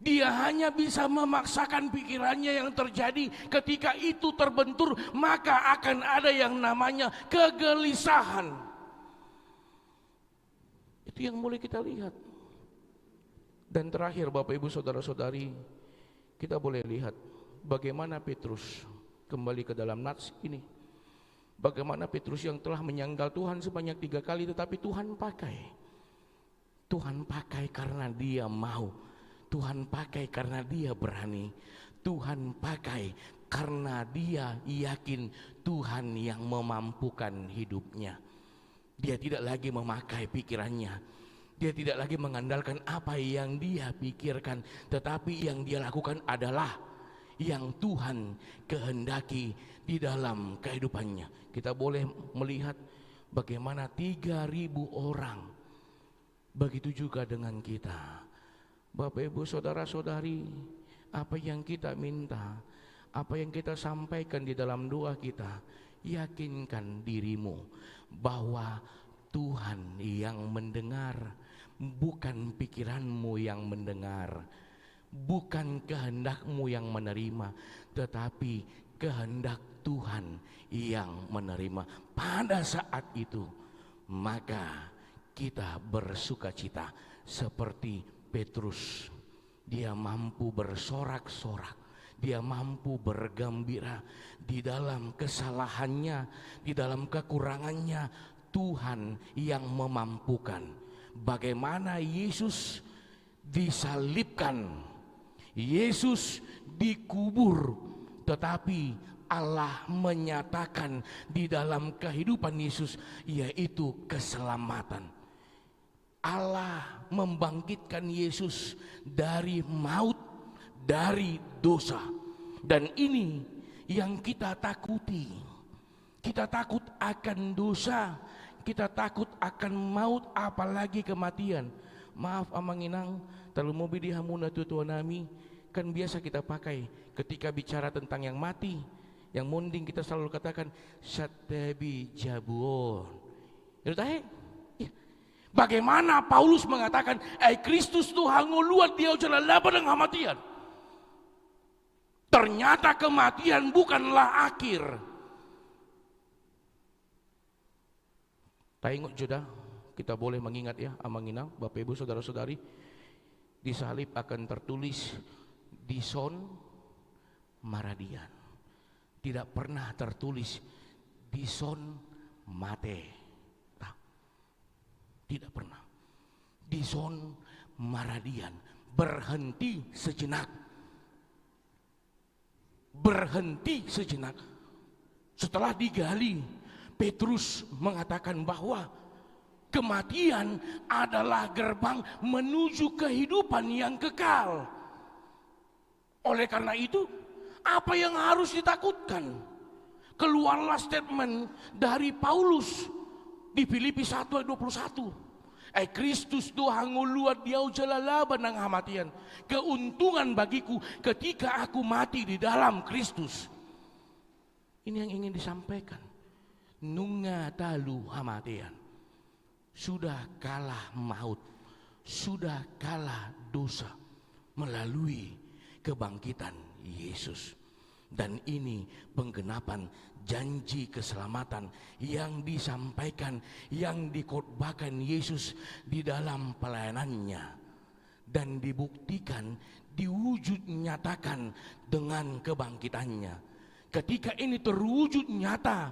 Dia hanya bisa memaksakan pikirannya yang terjadi. Ketika itu terbentur, maka akan ada yang namanya kegelisahan. Itu yang boleh kita lihat. Dan terakhir Bapak Ibu Saudara-saudari, kita boleh lihat bagaimana Petrus kembali ke dalam nats ini. Bagaimana Petrus yang telah menyangkal Tuhan sebanyak 3 kali, tetapi Tuhan pakai. Tuhan pakai karena dia mau. Tuhan pakai karena dia berani. Tuhan pakai karena dia yakin Tuhan yang memampukan hidupnya. Dia tidak lagi memakai pikirannya. Dia tidak lagi mengandalkan apa yang dia pikirkan, tetapi yang dia lakukan adalah yang Tuhan kehendaki di dalam kehidupannya. Kita boleh melihat bagaimana 3.000 orang. Begitu juga dengan kita. Bapak Ibu Saudara-saudari, apa yang kita minta, apa yang kita sampaikan di dalam doa kita, yakinkan dirimu bahwa Tuhan yang mendengar, bukan pikiranmu yang mendengar, bukan kehendakmu yang menerima, tetapi kehendak Tuhan yang menerima. Pada saat itu maka kita bersukacita seperti Petrus. Dia mampu bersorak-sorak, dia mampu bergembira di dalam kesalahannya, di dalam kekurangannya. Tuhan yang memampukan. Bagaimana Yesus disalibkan, Yesus dikubur, tetapi Allah menyatakan di dalam kehidupan Yesus, yaitu keselamatan. Allah membangkitkan Yesus dari maut, dari dosa. Dan ini yang kita takuti. Kita takut akan dosa, kita takut akan maut, apalagi kematian. Maaf Amanginang, terlalu mobil di hamuna tutua nami, kan biasa kita pakai ketika bicara tentang yang mati. Yang munding kita selalu katakan satebi jabuon. Itu tahe. Bagaimana Paulus mengatakan, Kristus Tuhan nguluat dia jalan laban dengan kematian. Ternyata kematian bukanlah akhir. Tainguk jodah, kita boleh mengingat ya, Amanginang, Bapak Ibu Saudara-saudari, di salib akan tertulis Dison Maradian. Tidak pernah tertulis Dison Mate. Tidak pernah. Dison Maradian, berhenti sejenak. Berhenti sejenak. Setelah digali, Petrus mengatakan bahwa kematian adalah gerbang menuju kehidupan yang kekal. Oleh karena itu, apa yang harus ditakutkan? Keluarlah statement dari Paulus di Filipi 1 ayat 21. Kristus Tuhan nguluat diau jalalaban nang hamatian. Keuntungan bagiku ketika aku mati di dalam Kristus. Ini yang ingin disampaikan. Nunga talu hamatian. Sudah kalah maut, sudah kalah dosa melalui kebangkitan Yesus. Dan ini penggenapan janji keselamatan yang disampaikan, yang dikhotbahkan Yesus di dalam pelayanannya, dan dibuktikan, diwujud nyatakan dengan kebangkitannya. Ketika ini terwujud nyata,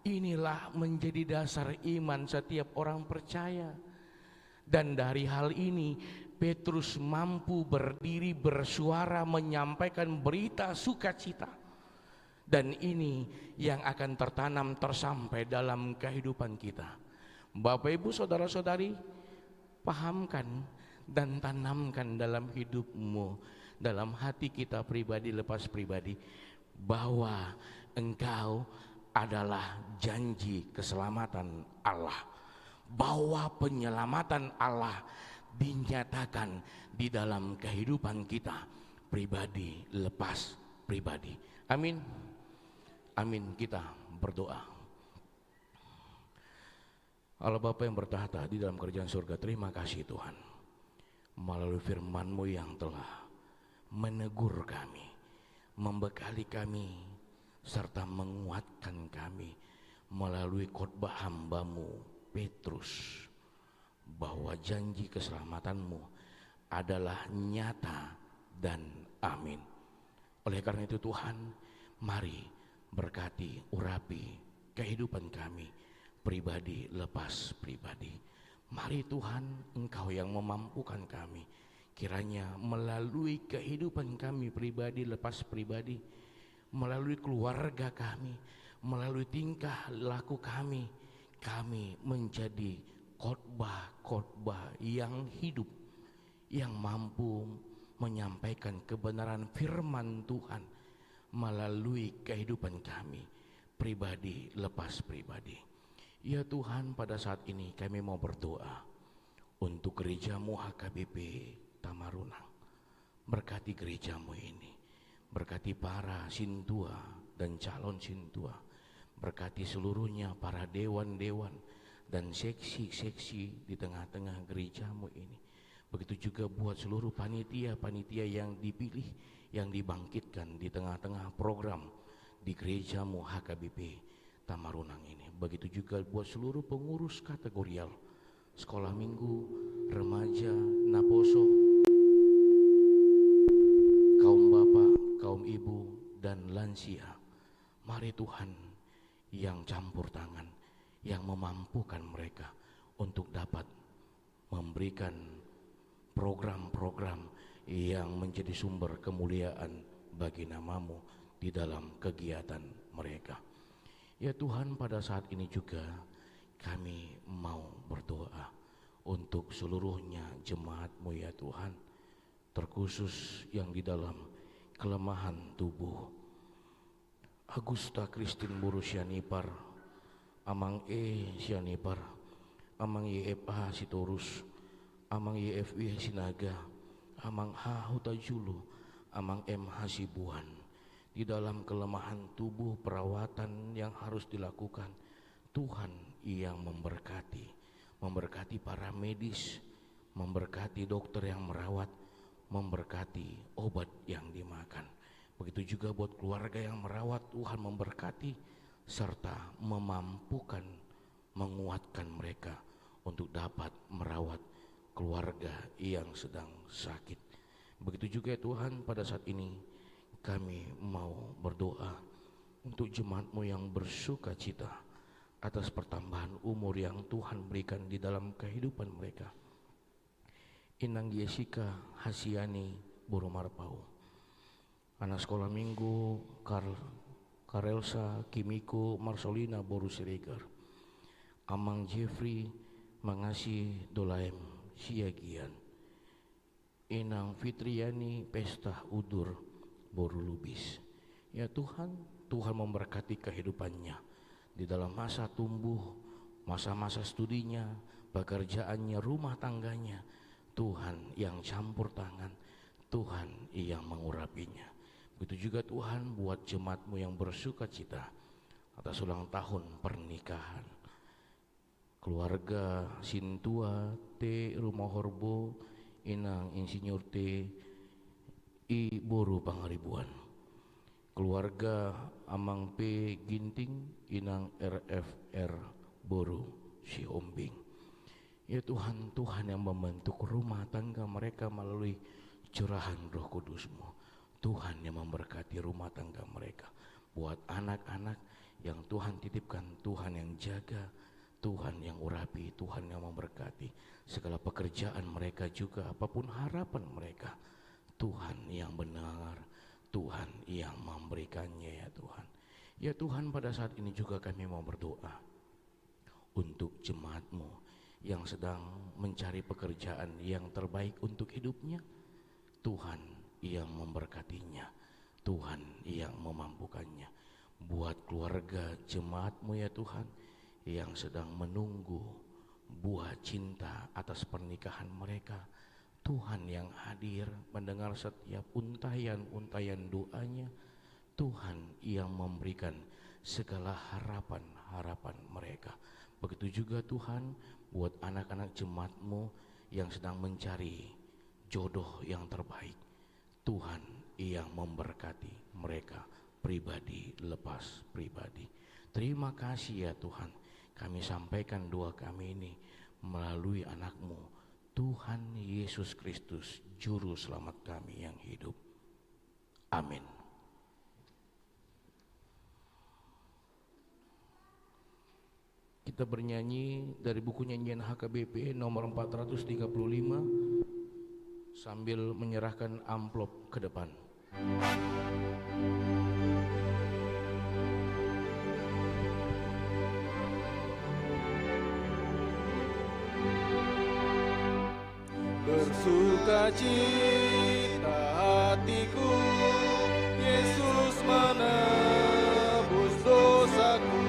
inilah menjadi dasar iman setiap orang percaya. Dan dari hal ini Petrus mampu berdiri bersuara menyampaikan berita sukacita. Dan ini yang akan tertanam tersampai dalam kehidupan kita. Bapak Ibu Saudara-saudari, pahamkan dan tanamkan dalam hidupmu, dalam hati kita pribadi lepas pribadi, bahwa engkau adalah janji keselamatan Allah, bahwa penyelamatan Allah dinyatakan di dalam kehidupan kita pribadi lepas pribadi. Amin. Amin. Kita berdoa. Allah Bapa yang bertahta di dalam kerajaan surga, terima kasih Tuhan, melalui firman-Mu yang telah menegur kami, membekali kami, serta menguatkan kami melalui khotbah hamba-Mu Petrus, bahwa janji keselamatan-Mu adalah nyata dan amin. Oleh karena itu Tuhan, mari berkati, urapi kehidupan kami pribadi lepas pribadi. Mari Tuhan, Engkau yang memampukan kami, kiranya melalui kehidupan kami pribadi lepas pribadi, melalui keluarga kami, melalui tingkah laku kami menjadi khotbah-khotbah yang hidup, yang mampu menyampaikan kebenaran firman Tuhan melalui kehidupan kami pribadi lepas pribadi. Ya Tuhan, pada saat ini kami mau berdoa untuk gereja-Mu HKBP Tamarunang. Berkati gereja-Mu ini, berkati para sintua dan calon sintua, berkati seluruhnya para dewan-dewan dan seksi-seksi di tengah-tengah gerejamu ini. Begitu juga buat seluruh panitia-panitia yang dipilih, yang dibangkitkan di tengah-tengah program di gerejamu HKBP Tamarunang ini. Begitu juga buat seluruh pengurus kategorial, sekolah minggu, remaja, naposo, kaum bapak, kaum ibu, dan lansia. Mari Tuhan yang campur tangan, yang memampukan mereka untuk dapat memberikan program-program yang menjadi sumber kemuliaan bagi namamu di dalam kegiatan mereka. Ya Tuhan, pada saat ini juga kami mau berdoa untuk seluruhnya jemaat-Mu ya Tuhan, terkhusus yang di dalam kelemahan tubuh. Agusta Kristin Buru Sianipar, Amang Sianipar, Amang YFA Sitorus, Amang YFW Sinaga, Amang H Hutajulu, Amang M Hasibuan. Di dalam kelemahan tubuh, perawatan yang harus dilakukan, Tuhan yang memberkati para medis, memberkati dokter yang merawat, memberkati obat yang dimakan. Begitu juga buat keluarga yang merawat, Tuhan memberkati serta memampukan, menguatkan mereka untuk dapat merawat keluarga yang sedang sakit. Begitu juga Tuhan, pada saat ini kami mau berdoa untuk jemaat-Mu yang bersuka cita atas pertambahan umur yang Tuhan berikan di dalam kehidupan mereka. Inang Jessica Hasiani Buru Marpau, anak sekolah minggu Karelsa Kimiko Marsolina Boru Siregar, Amang Jeffrey Mangasi Dolaem Siagian, Inang Fitriani Pesta Udur Boru Lubis. Ya Tuhan, Tuhan memberkati kehidupannya di dalam masa tumbuh, masa-masa studinya, pekerjaannya, rumah tangganya. Tuhan yang campur tangan, Tuhan yang mengurapinya. Begitu juga Tuhan buat jemaat-Mu yang bersuka cita atas ulang tahun pernikahan. Keluarga Sintua T Rumah Horbo, Inang Insinyur T I Boru Pangaribuan. Keluarga Amang P Ginting, Inang RFR Boru Siombing. Ya Tuhan, Tuhan yang membentuk rumah tangga mereka melalui curahan Roh Kudus-Mu. Tuhan yang memberkati rumah tangga mereka. Buat anak-anak yang Tuhan titipkan, Tuhan yang jaga, Tuhan yang urapi, Tuhan yang memberkati. Segala pekerjaan mereka juga, apapun harapan mereka, Tuhan yang benar, Tuhan yang memberikannya ya Tuhan. Ya Tuhan, pada saat ini juga kami mau berdoa untuk jemaat-Mu yang sedang mencari pekerjaan yang terbaik untuk hidupnya. Tuhan yang memberkatinya, Tuhan yang memampukannya. Buat keluarga jemaat-Mu ya Tuhan yang sedang menunggu buah cinta atas pernikahan mereka, Tuhan yang hadir mendengar setiap untayan-untayan doanya, Tuhan yang memberikan segala harapan-harapan mereka. Begitu juga Tuhan buat anak-anak jemaat-Mu yang sedang mencari jodoh yang terbaik, Tuhan yang memberkati mereka pribadi lepas pribadi. Terima kasih ya Tuhan, kami sampaikan doa kami ini melalui anak-Mu, Tuhan Yesus Kristus, Juru Selamat kami yang hidup. Amin. Kita bernyanyi dari buku nyanyian HKBP nomor 435 sambil menyerahkan amplop ke depan. Bersuka cita hatiku, Yesus menebus dosaku.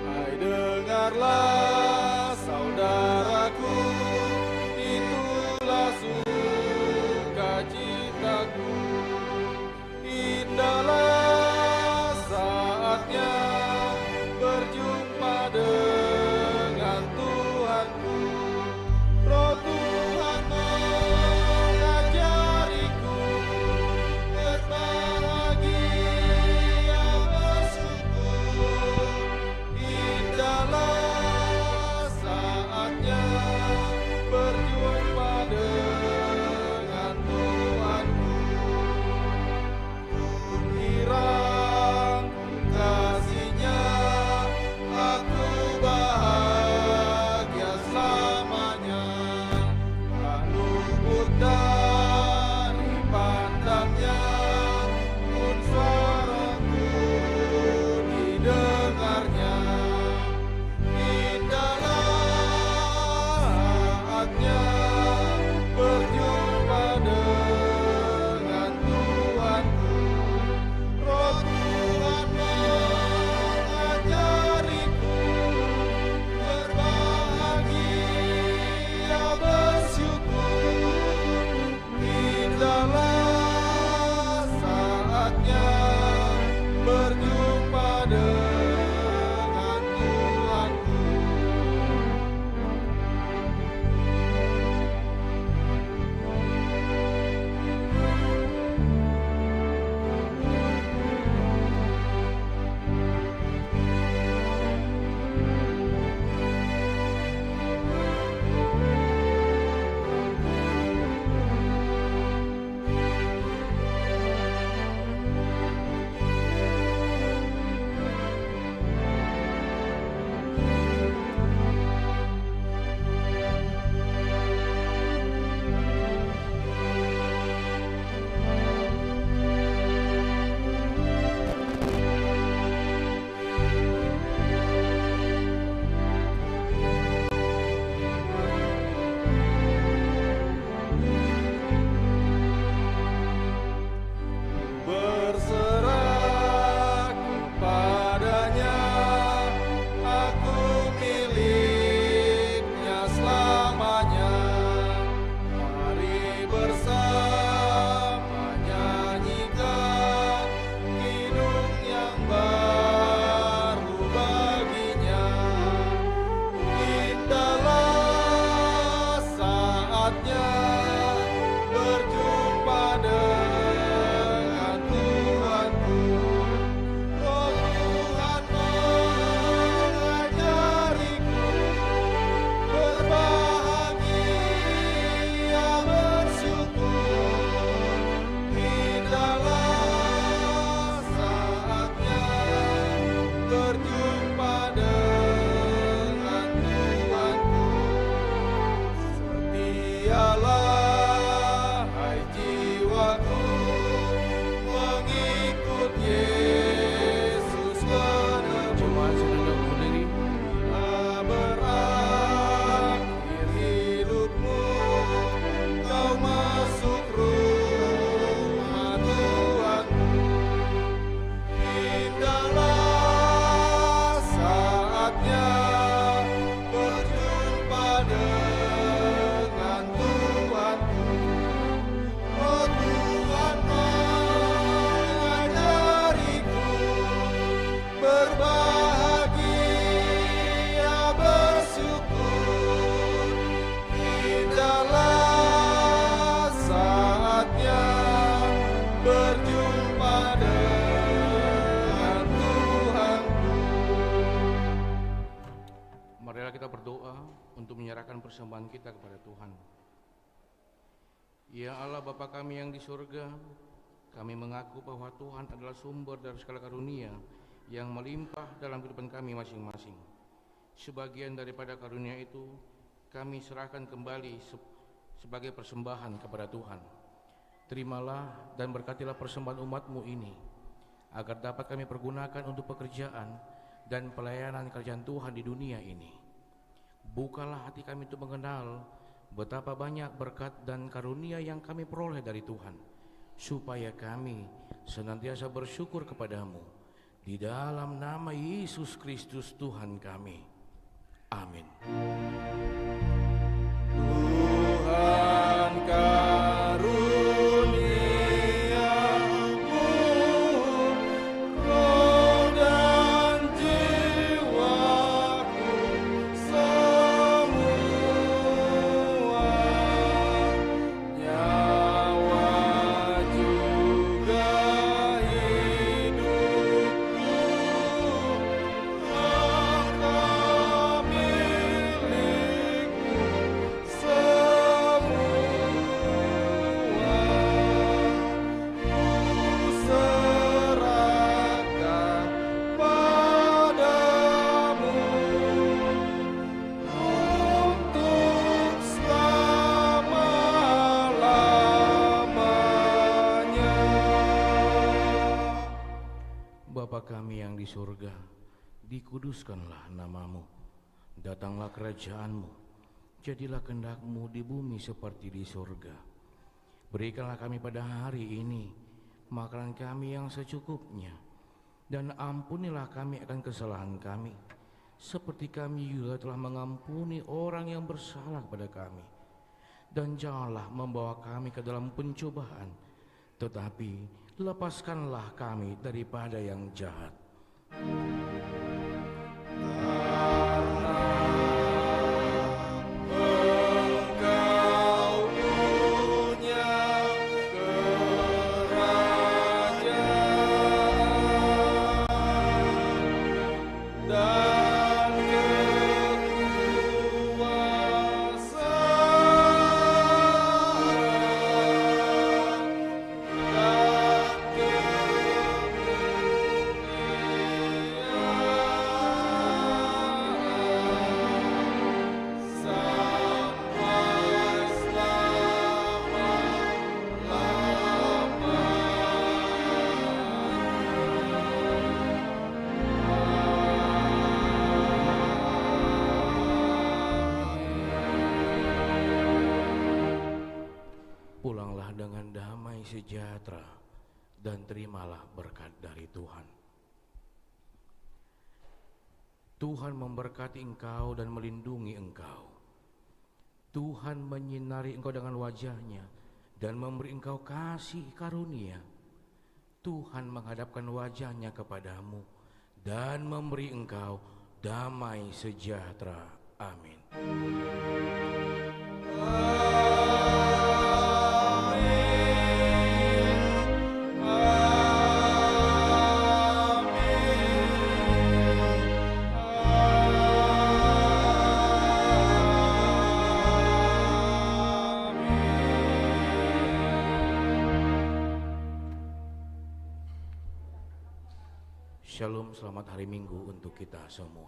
Hai dengarlah saudaraku, itulah sukacitaku. Indahlah saatnya berjumpa dengan Marilah kita berdoa untuk menyerahkan persembahan kita kepada Tuhan. Ya Allah Bapa kami yang di surga, kami mengaku bahwa Tuhan adalah sumber dari segala karunia yang melimpah dalam kehidupan kami masing-masing. Sebagian daripada karunia itu kami serahkan kembali sebagai persembahan kepada Tuhan. Terimalah dan berkatilah persembahan umat-Mu ini, agar dapat kami pergunakan untuk pekerjaan dan pelayanan kerajaan Tuhan di dunia ini. Bukalah hati kami untuk mengenal betapa banyak berkat dan karunia yang kami peroleh dari Tuhan, supaya kami senantiasa bersyukur kepadamu. Di dalam nama Yesus Kristus Tuhan kami. Amin. Tuhan karuniamu roh dan jiwaku semua, nyawa juga hidupku harta milikmu semua, ku serahkan padamu untuk selama-lamanya. Bapa kami yang di surga, dikuduskanlah namamu, datanglah kerajaanmu, jadilah kehendak-Mu di bumi seperti di surga. Berikanlah kami pada hari ini makanan kami yang secukupnya, dan ampunilah kami akan kesalahan kami, seperti kami juga telah mengampuni orang yang bersalah kepada kami. Dan janganlah membawa kami ke dalam pencobaan, tetapi lepaskanlah kami daripada yang jahat. Engkau punya kerajaan dan Pulanglah dengan damai sejahtera dan terimalah berkat dari Tuhan. Tuhan memberkati engkau dan melindungi engkau. Tuhan menyinari engkau dengan wajah-Nya dan memberi engkau kasih karunia. Tuhan menghadapkan wajah-Nya kepadamu dan memberi engkau damai sejahtera. Amin. Shalom, selamat hari Minggu untuk kita semua.